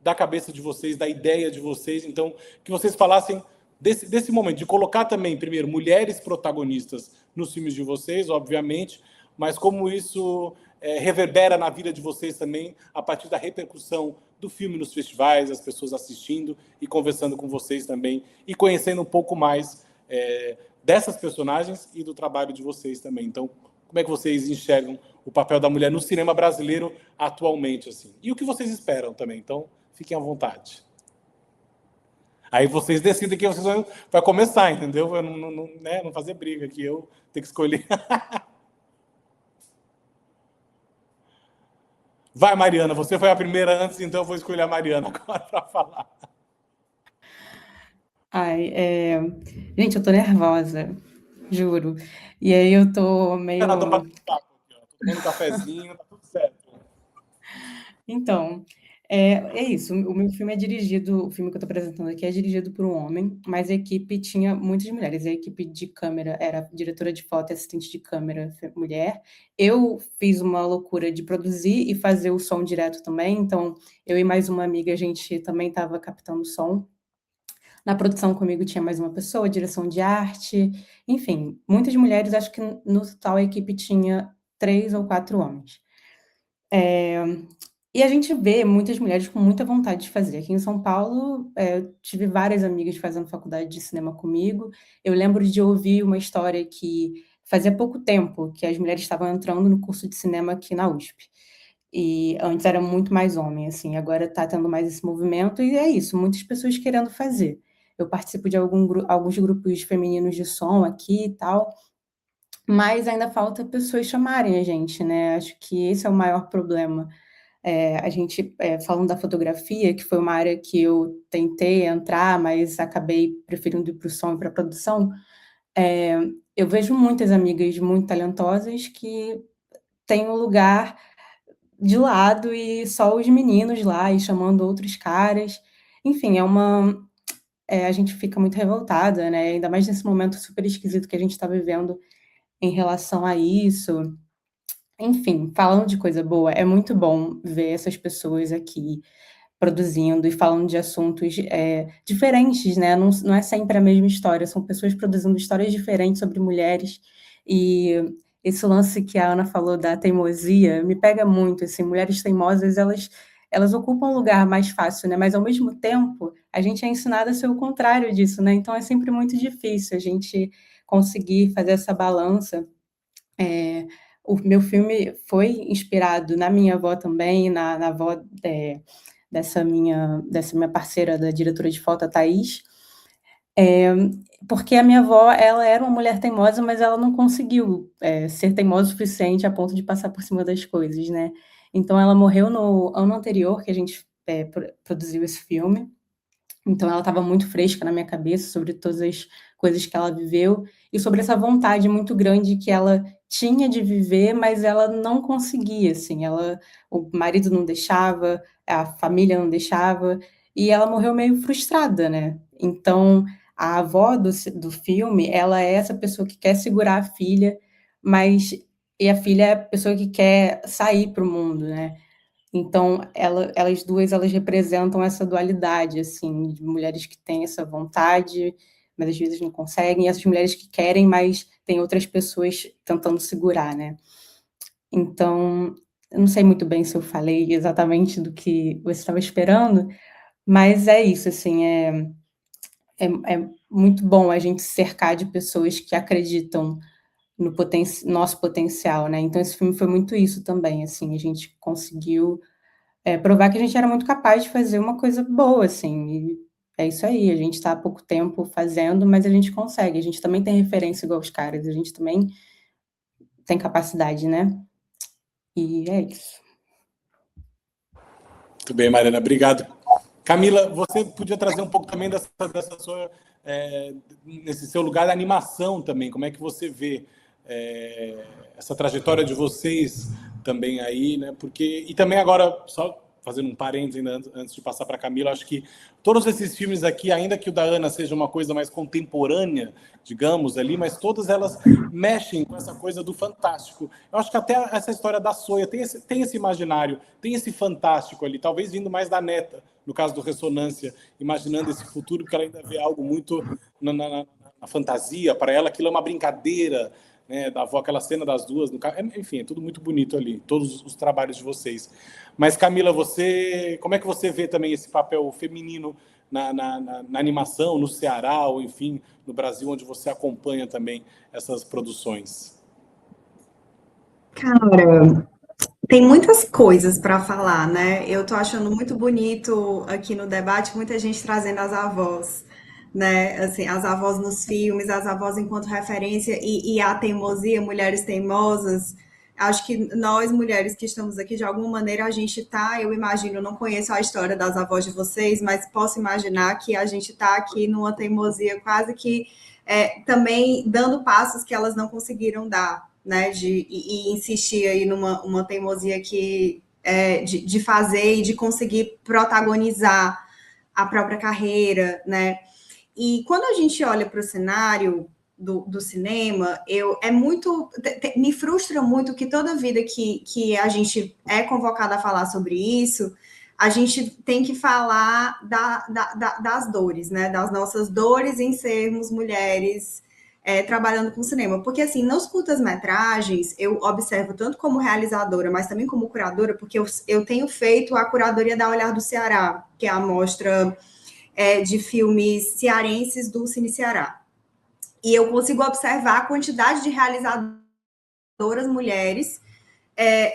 da cabeça de vocês, da ideia de vocês, então, que vocês falassem desse momento, de colocar também, primeiro, mulheres protagonistas nos filmes de vocês, obviamente, mas como isso reverbera na vida de vocês também, a partir da repercussão do filme nos festivais, as pessoas assistindo e conversando com vocês também, e conhecendo um pouco mais dessas personagens e do trabalho de vocês também. Então, como é que vocês enxergam o papel da mulher no cinema brasileiro atualmente, assim? E o que vocês esperam também, então, fiquem à vontade. Aí vocês decidem que vocês vão começar, entendeu? Eu não fazer briga aqui, eu tenho que escolher. Vai, Mariana, você foi a primeira antes, então eu vou escolher a Mariana agora para falar. Ai, gente, eu tô nervosa, juro. E aí eu tô meio... Tô batendo papo aqui, ó. Tô tomando um cafezinho, tá tudo certo. Então, é isso. O meu filme o filme que eu tô apresentando aqui é dirigido por um homem, mas a equipe tinha muitas mulheres. A equipe de câmera era diretora de foto e assistente de câmera mulher. Eu fiz uma loucura de produzir e fazer o som direto também, então eu e mais uma amiga, a gente também estava captando o som. Na produção comigo tinha mais uma pessoa, direção de arte, enfim, muitas mulheres, acho que no total a equipe tinha 3 ou 4 homens. E a gente vê muitas mulheres com muita vontade de fazer. Aqui em São Paulo, eu tive várias amigas fazendo faculdade de cinema comigo. Eu lembro de ouvir uma história que fazia pouco tempo que as mulheres estavam entrando no curso de cinema aqui na USP. E antes era muito mais homem, assim, agora está tendo mais esse movimento, e é isso, muitas pessoas querendo fazer. Eu participo de alguns grupos femininos de som aqui e tal, mas ainda falta pessoas chamarem a gente, né? Acho que esse é o maior problema. A gente, falando da fotografia, que foi uma área que eu tentei entrar, mas acabei preferindo ir para o som e para a produção, eu vejo muitas amigas muito talentosas que têm um lugar de lado e só os meninos lá e chamando outros caras. Enfim, a gente fica muito revoltada, né? Ainda mais nesse momento super esquisito que a gente está vivendo em relação a isso. Enfim, falando de coisa boa, é muito bom ver essas pessoas aqui produzindo e falando de assuntos diferentes, né? Não é sempre a mesma história, são pessoas produzindo histórias diferentes sobre mulheres. E esse lance que a Ana falou da teimosia me pega muito. Assim, mulheres teimosas, elas ocupam um lugar mais fácil, né? Mas ao mesmo tempo, a gente é ensinada a ser o contrário disso, né? Então é sempre muito difícil a gente conseguir fazer essa balança. O meu filme foi inspirado na minha avó também, na avó dessa minha parceira, da diretora de foto, a Thaís. Porque a minha avó, ela era uma mulher teimosa, mas ela não conseguiu ser teimosa o suficiente a ponto de passar por cima das coisas, né? Então ela morreu no ano anterior que a gente produziu esse filme. Então ela estava muito fresca na minha cabeça sobre todas as coisas que ela viveu e sobre essa vontade muito grande que ela tinha de viver, mas ela não conseguia, assim, o marido não deixava, a família não deixava, e ela morreu meio frustrada, né? Então a avó do filme, ela é essa pessoa que quer segurar a filha, mas e a filha é a pessoa que quer sair para o mundo, né? Então, elas duas, elas representam essa dualidade, assim, de mulheres que têm essa vontade, mas às vezes não conseguem, e essas mulheres que querem, mas tem outras pessoas tentando segurar, né? Então, eu não sei muito bem se eu falei exatamente do que você estava esperando, mas é isso, assim, é muito bom a gente se cercar de pessoas que acreditam no nosso potencial, né? Então, esse filme foi muito isso também, assim, a gente conseguiu provar que a gente era muito capaz de fazer uma coisa boa, assim, e é isso aí, a gente está há pouco tempo fazendo, mas a gente consegue, a gente também tem referência igual os caras, a gente também tem capacidade, né? E é isso. Muito bem, Mariana, obrigado. Camila, você podia trazer um pouco também dessa sua, nesse seu lugar da animação também, como é que você vê essa trajetória de vocês também aí, né? Porque, e também agora, só fazendo um parênteses ainda antes de passar para a Camila, acho que todos esses filmes aqui, ainda que o da Ana seja uma coisa mais contemporânea, digamos, ali, mas todas elas mexem com essa coisa do fantástico. Eu acho que até essa história da Soia tem esse imaginário, tem esse fantástico ali, talvez vindo mais da neta, no caso do Ressonância, imaginando esse futuro, porque ela ainda vê algo muito na fantasia, para ela aquilo é uma brincadeira, né, da avó, aquela cena das duas, enfim, é tudo muito bonito ali, todos os trabalhos de vocês. Mas, Camila, como é que você vê também esse papel feminino na animação, no Ceará, ou enfim, no Brasil, onde você acompanha também essas produções? Cara, tem muitas coisas para falar, né? Eu tô achando muito bonito aqui no debate, muita gente trazendo as avós, né? Assim, as avós nos filmes, as avós enquanto referência e a teimosia, mulheres teimosas. Acho que nós, mulheres que estamos aqui, de alguma maneira, a gente tá, eu imagino, eu não conheço a história das avós de vocês, mas posso imaginar que a gente tá aqui numa teimosia quase que também dando passos que elas não conseguiram dar, né, e insistir aí numa teimosia de fazer e de conseguir protagonizar a própria carreira, né? E quando a gente olha para o cenário do cinema, me frustra muito que toda vida que a gente é convocada a falar sobre isso, a gente tem que falar das dores, né? Das nossas dores em sermos mulheres trabalhando com cinema. Porque, assim, nos curtas-metragens, eu observo tanto como realizadora, mas também como curadora, porque eu tenho feito a curadoria da Olhar do Ceará, que é a mostra de filmes cearenses do Cine Ceará. E eu consigo observar a quantidade de realizadoras mulheres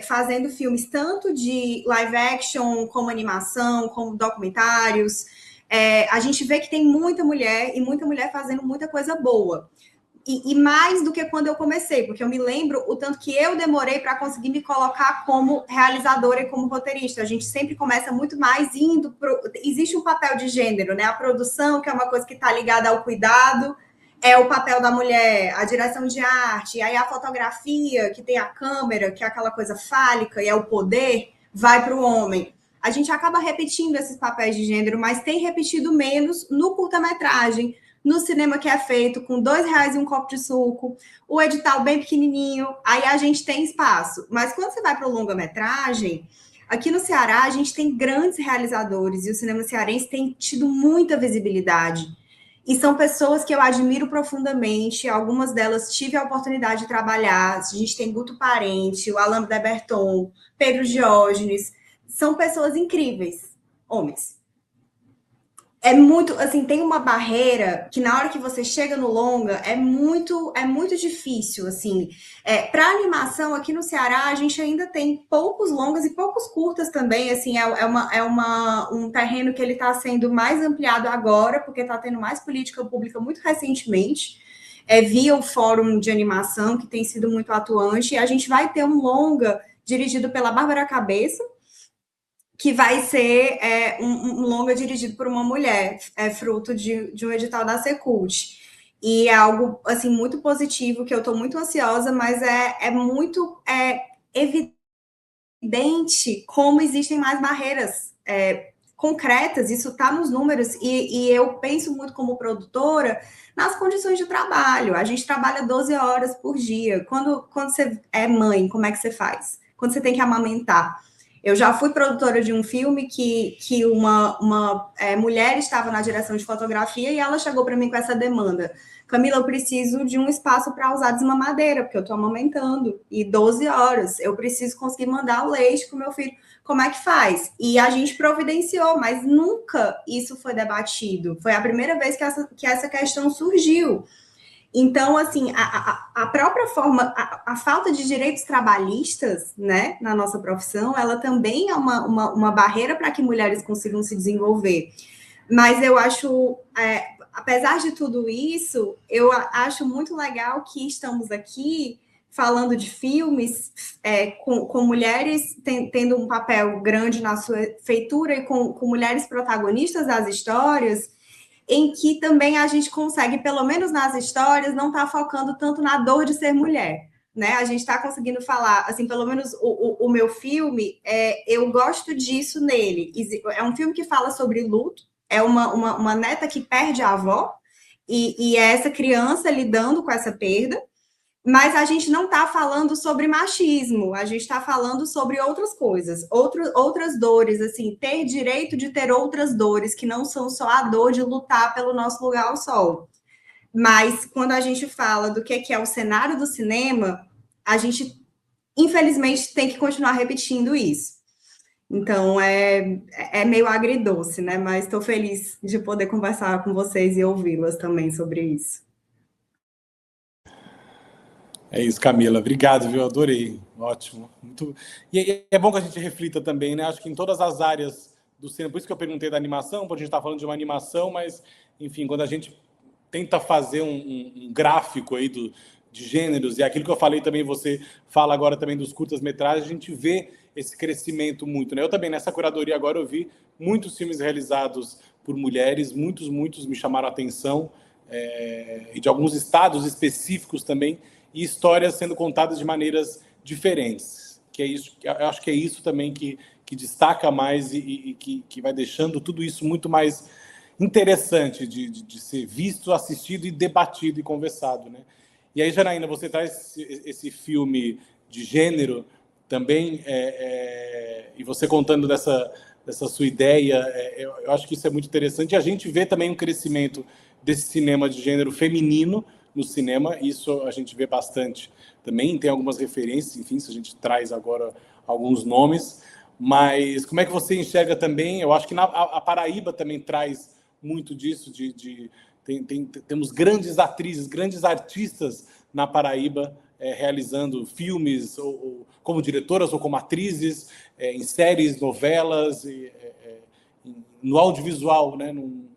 fazendo filmes tanto de live action, como animação, como documentários. A gente vê que tem muita mulher, e muita mulher fazendo muita coisa boa. E mais do que quando eu comecei, porque eu me lembro o tanto que eu demorei para conseguir me colocar como realizadora e como roteirista. A gente sempre começa muito mais indo pro... Existe um papel de gênero, né? A produção, que é uma coisa que está ligada ao cuidado, é o papel da mulher, a direção de arte, aí a fotografia, que tem a câmera, que é aquela coisa fálica, e é o poder, vai para o homem. A gente acaba repetindo esses papéis de gênero, mas tem repetido menos no curta-metragem, no cinema que é feito com R$2 e um copo de suco, o edital bem pequenininho, aí a gente tem espaço. Mas quando você vai para o longa-metragem, aqui no Ceará a gente tem grandes realizadores e o cinema cearense tem tido muita visibilidade. E são pessoas que eu admiro profundamente, algumas delas tive a oportunidade de trabalhar. A gente tem Guto Parente, o Alain de Berton, Pedro Diógenes, são pessoas incríveis, homens. é muito, assim, tem uma barreira que na hora que você chega no longa é muito difícil, assim. Para animação aqui no Ceará a gente ainda tem poucos longas e poucos curtas também, assim, um terreno que ele está sendo mais ampliado agora, porque está tendo mais política pública muito recentemente, via o Fórum de Animação, que tem sido muito atuante, e a gente vai ter um longa dirigido pela Bárbara Cabeça, que vai ser um longa dirigido por uma mulher, fruto de um edital da Secult. E é algo, assim, muito positivo, que eu estou muito ansiosa, mas é muito evidente como existem mais barreiras concretas, isso está nos números, e eu penso muito como produtora nas condições de trabalho. A gente trabalha 12 horas por dia. Quando você é mãe, como é que você faz? Quando você tem que amamentar. Eu já fui produtora de um filme que uma mulher estava na direção de fotografia e ela chegou para mim com essa demanda. Camila, eu preciso de um espaço para usar desmamadeira, porque eu estou amamentando, e 12 horas, eu preciso conseguir mandar o leite para o meu filho. Como é que faz? E a gente providenciou, mas nunca isso foi debatido. Foi a primeira vez que essa questão surgiu. Então, assim, a própria forma, a falta de direitos trabalhistas, né, na nossa profissão, ela também é uma barreira para que mulheres consigam se desenvolver. Mas eu acho, apesar de tudo isso, eu acho muito legal que estamos aqui falando de filmes com mulheres tendo um papel grande na sua feitura e com mulheres protagonistas das histórias, em que também a gente consegue, pelo menos nas histórias, não estar focando tanto na dor de ser mulher, né? A gente está conseguindo falar, assim, pelo menos o meu filme, eu gosto disso nele. É um filme que fala sobre luto, é uma neta que perde a avó, e é essa criança lidando com essa perda, mas a gente não está falando sobre machismo, a gente está falando sobre outras coisas, outras dores, assim, ter direito de ter outras dores, que não são só a dor de lutar pelo nosso lugar ao sol. Mas quando a gente fala do que é o cenário do cinema, a gente, infelizmente, tem que continuar repetindo isso. Então, é meio agridoce, né? Mas estou feliz de poder conversar com vocês e ouvi-las também sobre isso. É isso, Camila. Obrigado, viu? Adorei. Ótimo. E é bom que a gente reflita também, né? Acho que em todas as áreas do cinema, por isso que eu perguntei da animação, porque a gente está falando de uma animação, mas, enfim, quando a gente tenta fazer um gráfico aí de gêneros, e aquilo que eu falei também, você fala agora também dos curtas-metragens, a gente vê esse crescimento muito, né? Eu também, nessa curadoria agora, eu vi muitos filmes realizados por mulheres, muitos me chamaram a atenção, e de alguns estados específicos também, e histórias sendo contadas de maneiras diferentes, que é isso, eu acho que é isso também que destaca mais e que vai deixando tudo isso muito mais interessante de ser visto, assistido e debatido e conversado, né? E aí, Janaína, você traz esse filme de gênero também, e você contando dessa sua ideia, eu acho que isso é muito interessante, e a gente vê também um crescimento desse cinema de gênero feminino no cinema, isso a gente vê bastante também, tem algumas referências, enfim, se a gente traz agora alguns nomes, mas como é que você enxerga também? Eu acho que a Paraíba também traz muito disso, temos grandes atrizes, grandes artistas na Paraíba realizando filmes, ou como diretoras ou como atrizes, em séries, novelas, no audiovisual, né, no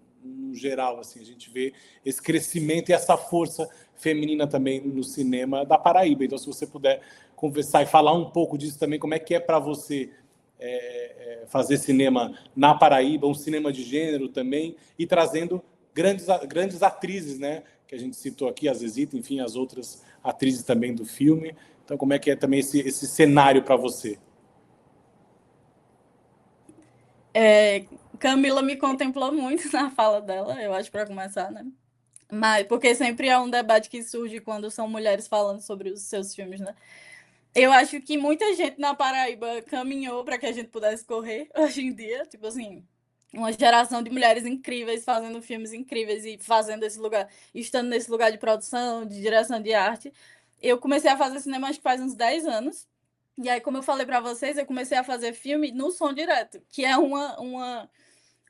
geral, assim, a gente vê esse crescimento e essa força feminina também no cinema da Paraíba. Então, se você puder conversar e falar um pouco disso também, como é que é para você fazer cinema na Paraíba, um cinema de gênero também, e trazendo grandes atrizes, né, que a gente citou aqui, a Zezita, enfim, as outras atrizes também do filme. Então, como é que é também esse cenário para você? Camila me contemplou muito na fala dela, eu acho, para começar, né? Mas, porque sempre é um debate que surge quando são mulheres falando sobre os seus filmes, né? Eu acho que muita gente na Paraíba caminhou para que a gente pudesse correr hoje em dia, tipo assim, uma geração de mulheres incríveis fazendo filmes incríveis e fazendo esse lugar, estando nesse lugar de produção, de direção de arte. Eu comecei a fazer cinema acho que faz uns 10 anos. E aí, como eu falei para vocês, eu comecei a fazer filme no som direto, que é uma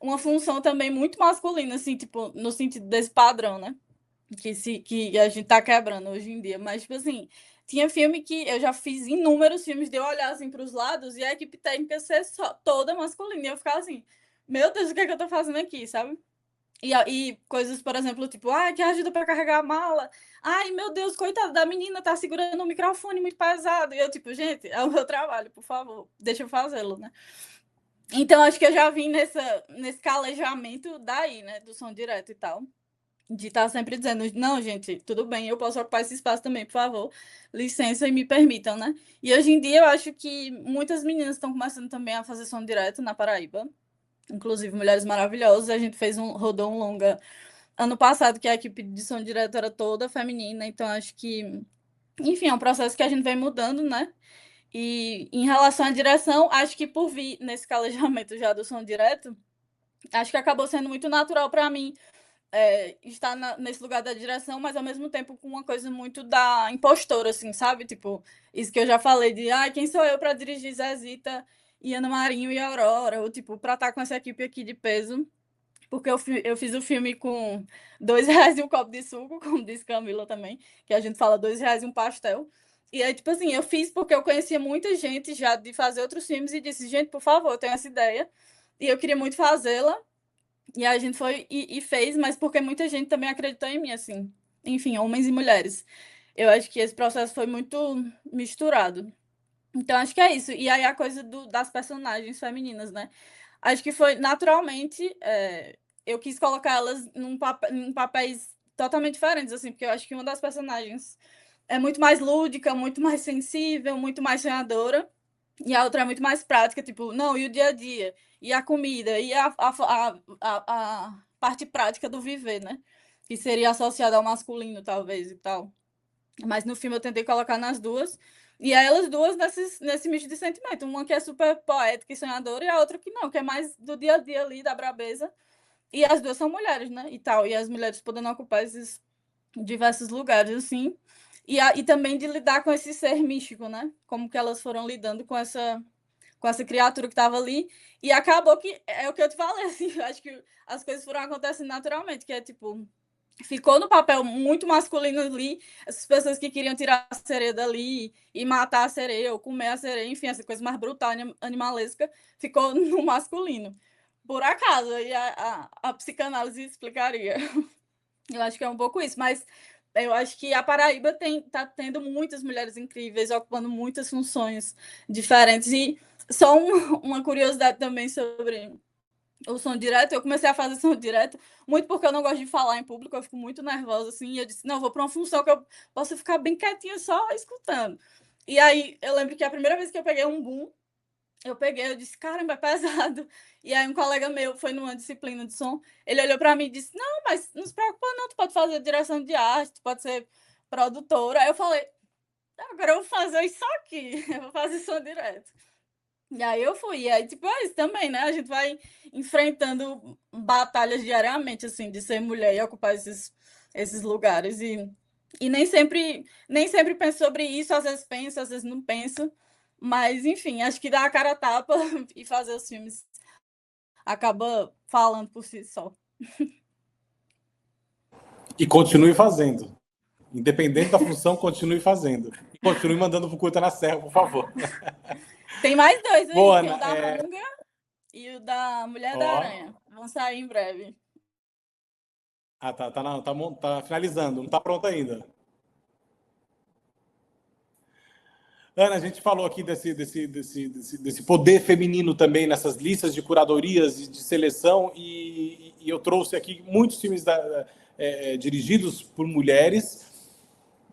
uma função também muito masculina, assim, tipo, no sentido desse padrão, né? Que a gente tá quebrando hoje em dia. Mas, tipo assim, tinha filme que eu já fiz inúmeros filmes de eu olhar assim para os lados e a equipe técnica ser só, toda masculina. E eu ficava assim, meu Deus, o que é que eu tô fazendo aqui, sabe? E coisas, por exemplo, tipo, que ajuda para carregar a mala. Ai, meu Deus, coitada da menina, tá segurando um microfone muito pesado. E eu, tipo, gente, é o meu trabalho, por favor, deixa eu fazê-lo, né? Então, acho que eu já vim nesse calejamento daí, né, do som direto e tal. De estar sempre dizendo, não, gente, tudo bem, eu posso ocupar esse espaço também, por favor. Licença e me permitam, né? E hoje em dia eu acho que muitas meninas estão começando também a fazer som direto na Paraíba. Inclusive Mulheres Maravilhosas. A gente rodou um longa ano passado, que a equipe de som direto era toda feminina. Então, acho que, enfim, é um processo que a gente vem mudando, né? E em relação à direção, acho que por vir nesse calejamento já do som direto, acho que acabou sendo muito natural para mim estar nesse lugar da direção, mas ao mesmo tempo com uma coisa muito da impostora, assim, sabe? Tipo, isso que eu já falei de, quem sou eu para dirigir Zezita e Ana Marinho e Aurora, ou tipo, para estar com essa equipe aqui de peso, porque eu fiz o filme com R$2 e um copo de suco, como disse Camila também, que a gente fala R$2 e um pastel. E aí, tipo assim, eu fiz porque eu conhecia muita gente já de fazer outros filmes e disse, gente, por favor, eu tenho essa ideia. E eu queria muito fazê-la. E a gente foi e fez, mas porque muita gente também acreditou em mim, assim. Enfim, homens e mulheres. Eu acho que esse processo foi muito misturado. Então, acho que é isso. E aí a coisa das personagens femininas, né? Acho que foi naturalmente. Eu quis colocar elas em papéis totalmente diferentes, assim, porque eu acho que uma das personagens é muito mais lúdica, muito mais sensível, muito mais sonhadora. E a outra é muito mais prática, tipo, não, e o dia a dia, e a comida, e a parte prática do viver, né? Que seria associada ao masculino, talvez, e tal. Mas no filme eu tentei colocar nas duas. E aí elas duas nesse misto de sentimento. Uma que é super poética e sonhadora, e a outra que não, que é mais do dia a dia ali, da brabeza. E as duas são mulheres, né? E tal. E as mulheres podendo ocupar esses diversos lugares, assim. E também de lidar com esse ser místico, né? Como que elas foram lidando com essa criatura que estava ali. E acabou que, é o que eu te falei, assim, eu acho que as coisas foram acontecendo naturalmente, que é tipo, ficou no papel muito masculino ali, essas pessoas que queriam tirar a sereia dali e matar a sereia, ou comer a sereia, enfim, essa coisa mais brutal, animalesca, ficou no masculino. Por acaso, e a psicanálise explicaria. Eu acho que é um pouco isso, mas eu acho que a Paraíba está tendo muitas mulheres incríveis, ocupando muitas funções diferentes. E só uma curiosidade também sobre o som direto. Eu comecei a fazer som direto muito porque eu não gosto de falar em público, eu fico muito nervosa, assim, e eu disse, não, vou para uma função que eu posso ficar bem quietinha só escutando. E aí, eu lembro que a primeira vez que eu peguei um boom, eu disse, caramba, é pesado. E aí um colega meu foi numa disciplina de som, ele olhou para mim e disse, não, mas não se preocupa não, tu pode fazer direção de arte, tu pode ser produtora. Aí eu falei, agora eu vou fazer isso aqui, eu vou fazer som direto. E aí eu fui, e aí tipo, é isso também, né? A gente vai enfrentando batalhas diariamente, assim, de ser mulher e ocupar esses lugares. E nem sempre penso sobre isso, às vezes penso, às vezes não penso. Mas, enfim, acho que dar a cara a tapa e fazer os filmes acaba falando por si só. E continue fazendo. Independente da função, continue fazendo. E continue mandando pro Curta na Serra, por favor. Tem mais dois aí, Boa, tem o da Manga e o da Mulher da Aranha. Vão sair em breve. Tá finalizando, não tá pronto ainda. Ana, a gente falou aqui desse poder feminino também nessas listas de curadorias e de seleção, e eu trouxe aqui muitos filmes dirigidos por mulheres,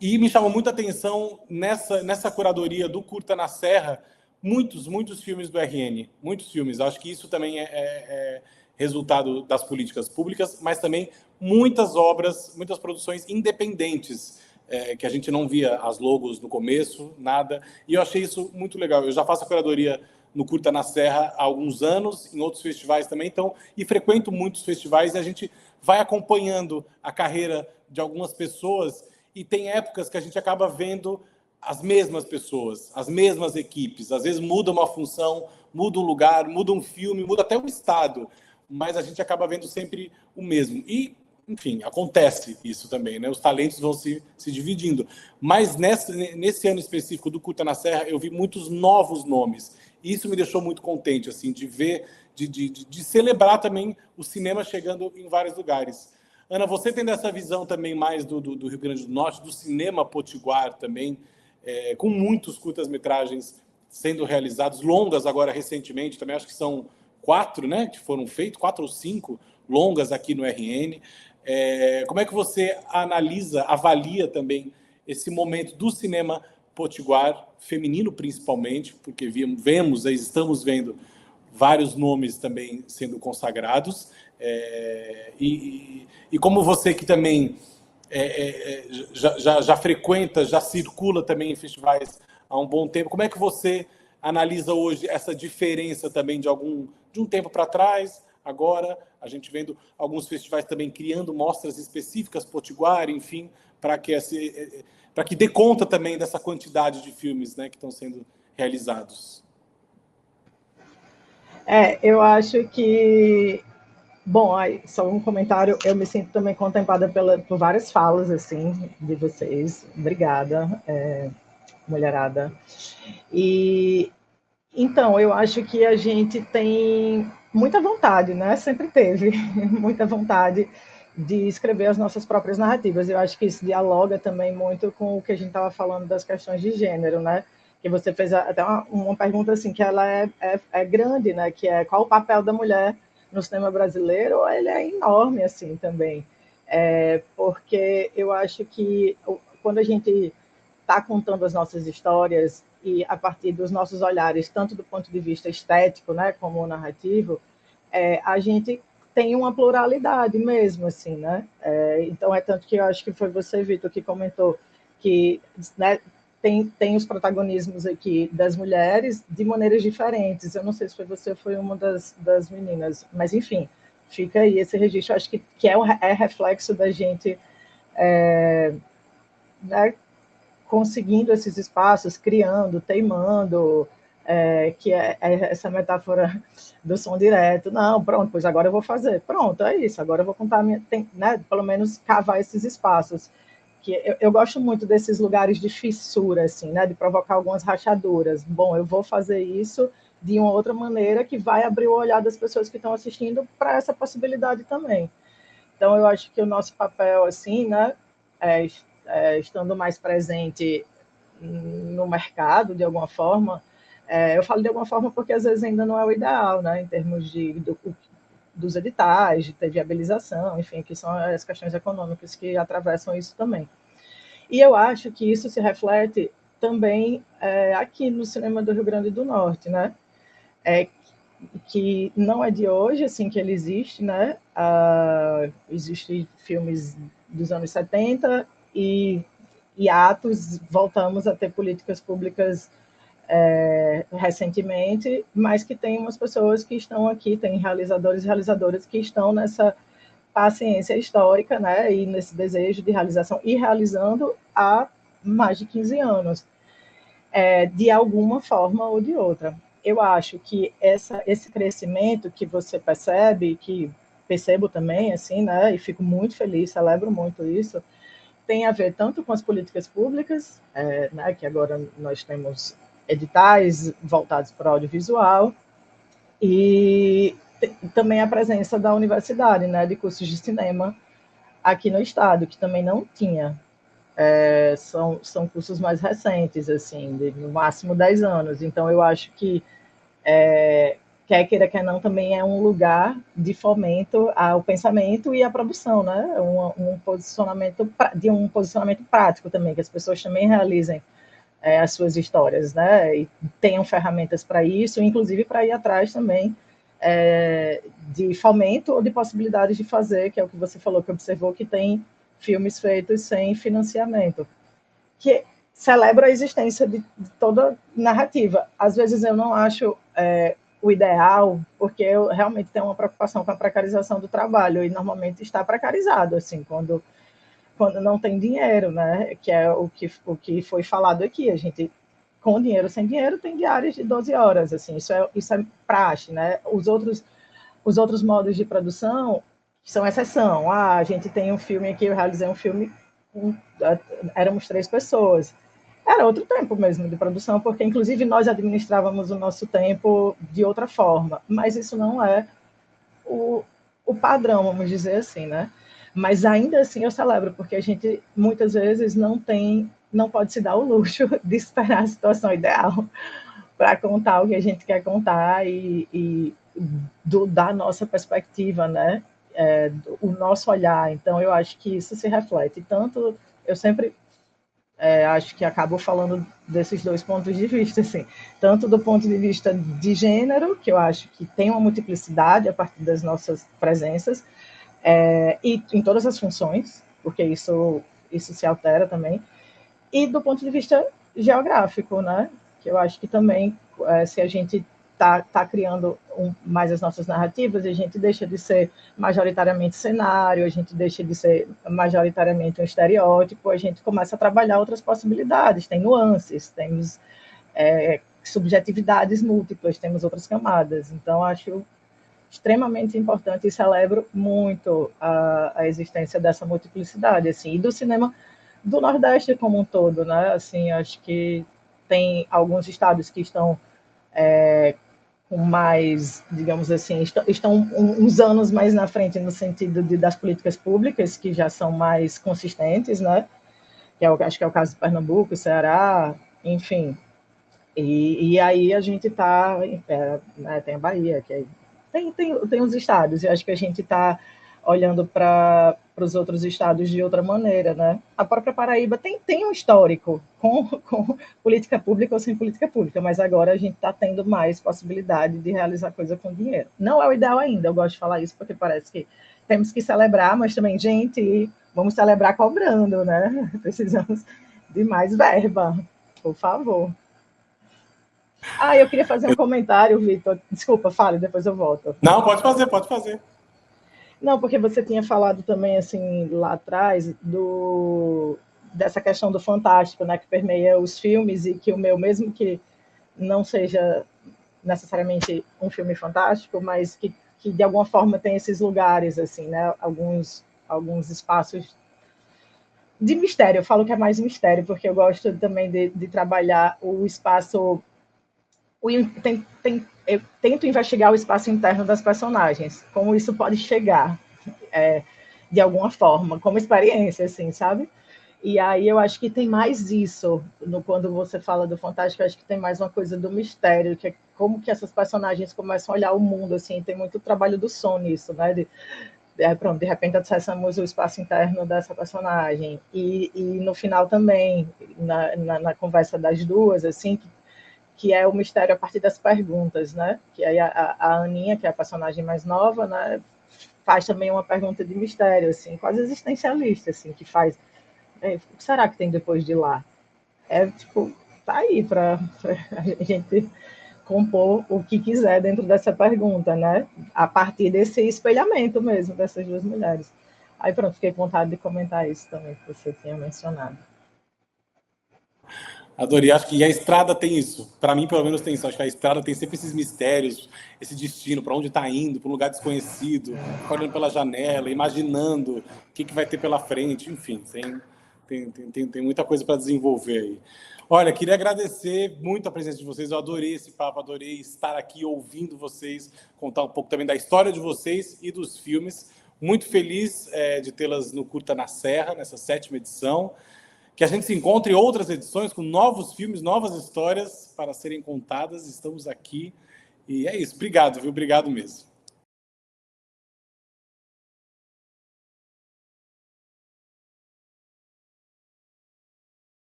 e me chamou muita atenção nessa curadoria do Curta na Serra, muitos filmes do RN, muitos filmes. Acho que isso também é resultado das políticas públicas, mas também muitas obras, muitas produções independentes, que a gente não via as logos no começo, nada. E eu achei isso muito legal. Eu já faço a curadoria no Curta na Serra há alguns anos, em outros festivais também, então, e frequento muitos festivais, e a gente vai acompanhando a carreira de algumas pessoas, e tem épocas que a gente acaba vendo as mesmas pessoas, as mesmas equipes. Às vezes muda uma função, muda um lugar, muda um filme, muda até um estado, mas a gente acaba vendo sempre o mesmo. E, enfim, acontece isso também, né? Os talentos vão se dividindo. Mas nesse ano específico do Curta na Serra, eu vi muitos novos nomes. E isso me deixou muito contente, assim, de ver, de celebrar também o cinema chegando em vários lugares. Ana, você tem essa visão também mais do Rio Grande do Norte, do cinema potiguar também, com muitos curtas-metragens sendo realizados, longas agora recentemente, também acho que são 4, né, que foram feitos, 4 ou 5 longas aqui no RN. Como é que você analisa, avalia também esse momento do cinema potiguar, feminino principalmente, porque estamos vendo vários nomes também sendo consagrados, e como você que também já frequenta, já circula também em festivais há um bom tempo, como é que você analisa hoje essa diferença também de um tempo para trás, agora, a gente vendo alguns festivais também criando mostras específicas potiguar, enfim, para que dê conta também dessa quantidade de filmes, né, que estão sendo realizados? Eu acho que... Bom, só um comentário, eu me sinto também contemplada por várias falas, assim, de vocês. Obrigada, mulherada. E, então, eu acho que a gente tem muita vontade, né? Sempre teve muita vontade de escrever as nossas próprias narrativas. Eu acho que isso dialoga também muito com o que a gente estava falando das questões de gênero, né? Que você fez até uma pergunta assim, que ela é grande, né? Que é qual o papel da mulher no cinema brasileiro? Ele é enorme, assim, também. Porque eu acho que quando a gente está contando as nossas histórias e a partir dos nossos olhares, tanto do ponto de vista estético, né, como narrativo, a gente tem uma pluralidade mesmo, assim, né? Então, tanto que eu acho que foi você, Vitor, que comentou que, né, tem os protagonismos aqui das mulheres de maneiras diferentes. Eu não sei se foi você ou foi uma das meninas, mas, enfim, fica aí esse registro. Eu acho que é reflexo da gente, né, conseguindo esses espaços, criando, teimando, que é essa metáfora do som direto. Não, pronto, pois agora eu vou fazer. Pronto, é isso, agora eu vou contar, né, pelo menos cavar esses espaços. Que eu gosto muito desses lugares de fissura, assim, né, de provocar algumas rachaduras. Bom, eu vou fazer isso de uma outra maneira que vai abrir o olhar das pessoas que estão assistindo para essa possibilidade também. Então, eu acho que o nosso papel, assim, né, estando mais presente no mercado, de alguma forma, eu falo de alguma forma porque às vezes ainda não é o ideal, né, em termos dos editais, de ter viabilização, enfim, que são as questões econômicas que atravessam isso também. E eu acho que isso se reflete também aqui no cinema do Rio Grande do Norte, né? Que não é de hoje, assim, que ele existe, né? Existem filmes dos anos 70 e atos, voltamos a ter políticas públicas recentemente, mas que tem umas pessoas que estão aqui, tem realizadores e realizadoras que estão nessa paciência histórica, né, e nesse desejo de realização, e realizando há mais de 15 anos, de alguma forma ou de outra. Eu acho que esse crescimento que você percebe, que percebo também, assim, né, e fico muito feliz, celebro muito isso, tem a ver tanto com as políticas públicas, né, que agora nós temos editais voltados para o audiovisual, e também a presença da universidade, né, de cursos de cinema aqui no estado, que também não tinha. São cursos mais recentes, assim, de no máximo 10 anos. Então, eu acho que, quer queira, quer não, também é um lugar de fomento ao pensamento e à produção, né? Um posicionamento prático também, que as pessoas também realizem as suas histórias, né? E tenham ferramentas para isso, inclusive para ir atrás também de fomento ou de possibilidades de fazer, que é o que você falou, que observou que tem filmes feitos sem financiamento, que celebra a existência de toda narrativa. Às vezes eu não acho o ideal, porque eu realmente tenho uma preocupação com a precarização do trabalho, e normalmente está precarizado, assim, quando não tem dinheiro, né? Que é o que foi falado aqui. A gente, com dinheiro, sem dinheiro, tem diárias de 12 horas, assim, isso é praxe, né? os outros modos de produção são exceção. A gente tem um filme aqui, eu realizei um filme, éramos 3 pessoas. Era outro tempo mesmo de produção, porque, inclusive, nós administrávamos o nosso tempo de outra forma. Mas isso não é o padrão, vamos dizer assim, né? Mas, ainda assim, eu celebro, porque a gente, muitas vezes, não pode se dar o luxo de esperar a situação ideal para contar o que a gente quer contar e da nossa perspectiva, né? O nosso olhar. Então, eu acho que isso se reflete. Tanto, eu sempre acho que acabo falando desses 2 pontos de vista, assim, tanto do ponto de vista de gênero, que eu acho que tem uma multiplicidade a partir das nossas presenças, e em todas as funções, porque isso se altera também, e do ponto de vista geográfico, né? Que eu acho que também, se a gente está criando mais as nossas narrativas, a gente deixa de ser majoritariamente cenário, a gente deixa de ser majoritariamente um estereótipo, a gente começa a trabalhar outras possibilidades, tem nuances, temos subjetividades múltiplas, temos outras camadas. Então, acho extremamente importante e celebro muito a existência dessa multiplicidade, assim, e do cinema do Nordeste como um todo, né? Assim, acho que tem alguns estados que estão com mais, digamos assim, estão uns anos mais na frente no sentido das políticas públicas, que já são mais consistentes, né? Acho que é o caso de Pernambuco, Ceará, enfim. E aí a gente está, né, tem a Bahia, que tem os estados, e acho que a gente está olhando para os outros estados de outra maneira, né? A própria Paraíba tem um histórico com política pública ou sem política pública, mas agora a gente está tendo mais possibilidade de realizar coisa com dinheiro. Não é o ideal ainda, eu gosto de falar isso porque parece que temos que celebrar, mas também, gente, vamos celebrar cobrando, né? Precisamos de mais verba, por favor. Eu queria fazer um comentário, Vitor. Desculpa, fale, depois eu volto. Não, pode fazer. Não, porque você tinha falado também, assim, lá atrás, dessa questão do fantástico, né, que permeia os filmes, e que o meu, mesmo que não seja necessariamente um filme fantástico, mas que de alguma forma tem esses lugares, assim, né, alguns espaços de mistério. Eu falo que é mais mistério, porque eu gosto também de trabalhar o espaço... Eu tento investigar o espaço interno das personagens, como isso pode chegar, de alguma forma, como experiência, assim, sabe? E aí eu acho que tem mais isso, quando você fala do fantástico, eu acho que tem mais uma coisa do mistério, que é como que essas personagens começam a olhar o mundo, assim, tem muito trabalho do som nisso, né? De repente acessamos o espaço interno dessa personagem, e no final também, na conversa das duas, assim, que é o mistério a partir das perguntas, né? Que aí a Aninha, que é a personagem mais nova, né, faz também uma pergunta de mistério, assim, quase existencialista, assim, que faz, o que será que tem depois de lá? Tá aí para a gente compor o que quiser dentro dessa pergunta, né? A partir desse espelhamento mesmo dessas 2 mulheres. Aí pronto, fiquei com vontade de comentar isso também, que você tinha mencionado. Adorei, acho que a estrada tem isso. Para mim, pelo menos, tem isso. Acho que a estrada tem sempre esses mistérios, esse destino, para onde está indo, para um lugar desconhecido, olhando pela janela, imaginando o que vai ter pela frente, enfim, tem muita coisa para desenvolver aí. Olha, queria agradecer muito a presença de vocês, eu adorei esse papo, adorei estar aqui ouvindo vocês, contar um pouco também da história de vocês e dos filmes. Muito feliz de tê-las no Curta na Serra, nessa 7ª edição. Que a gente se encontre em outras edições com novos filmes, novas histórias para serem contadas. Estamos aqui. E é isso. Obrigado, viu? Obrigado mesmo.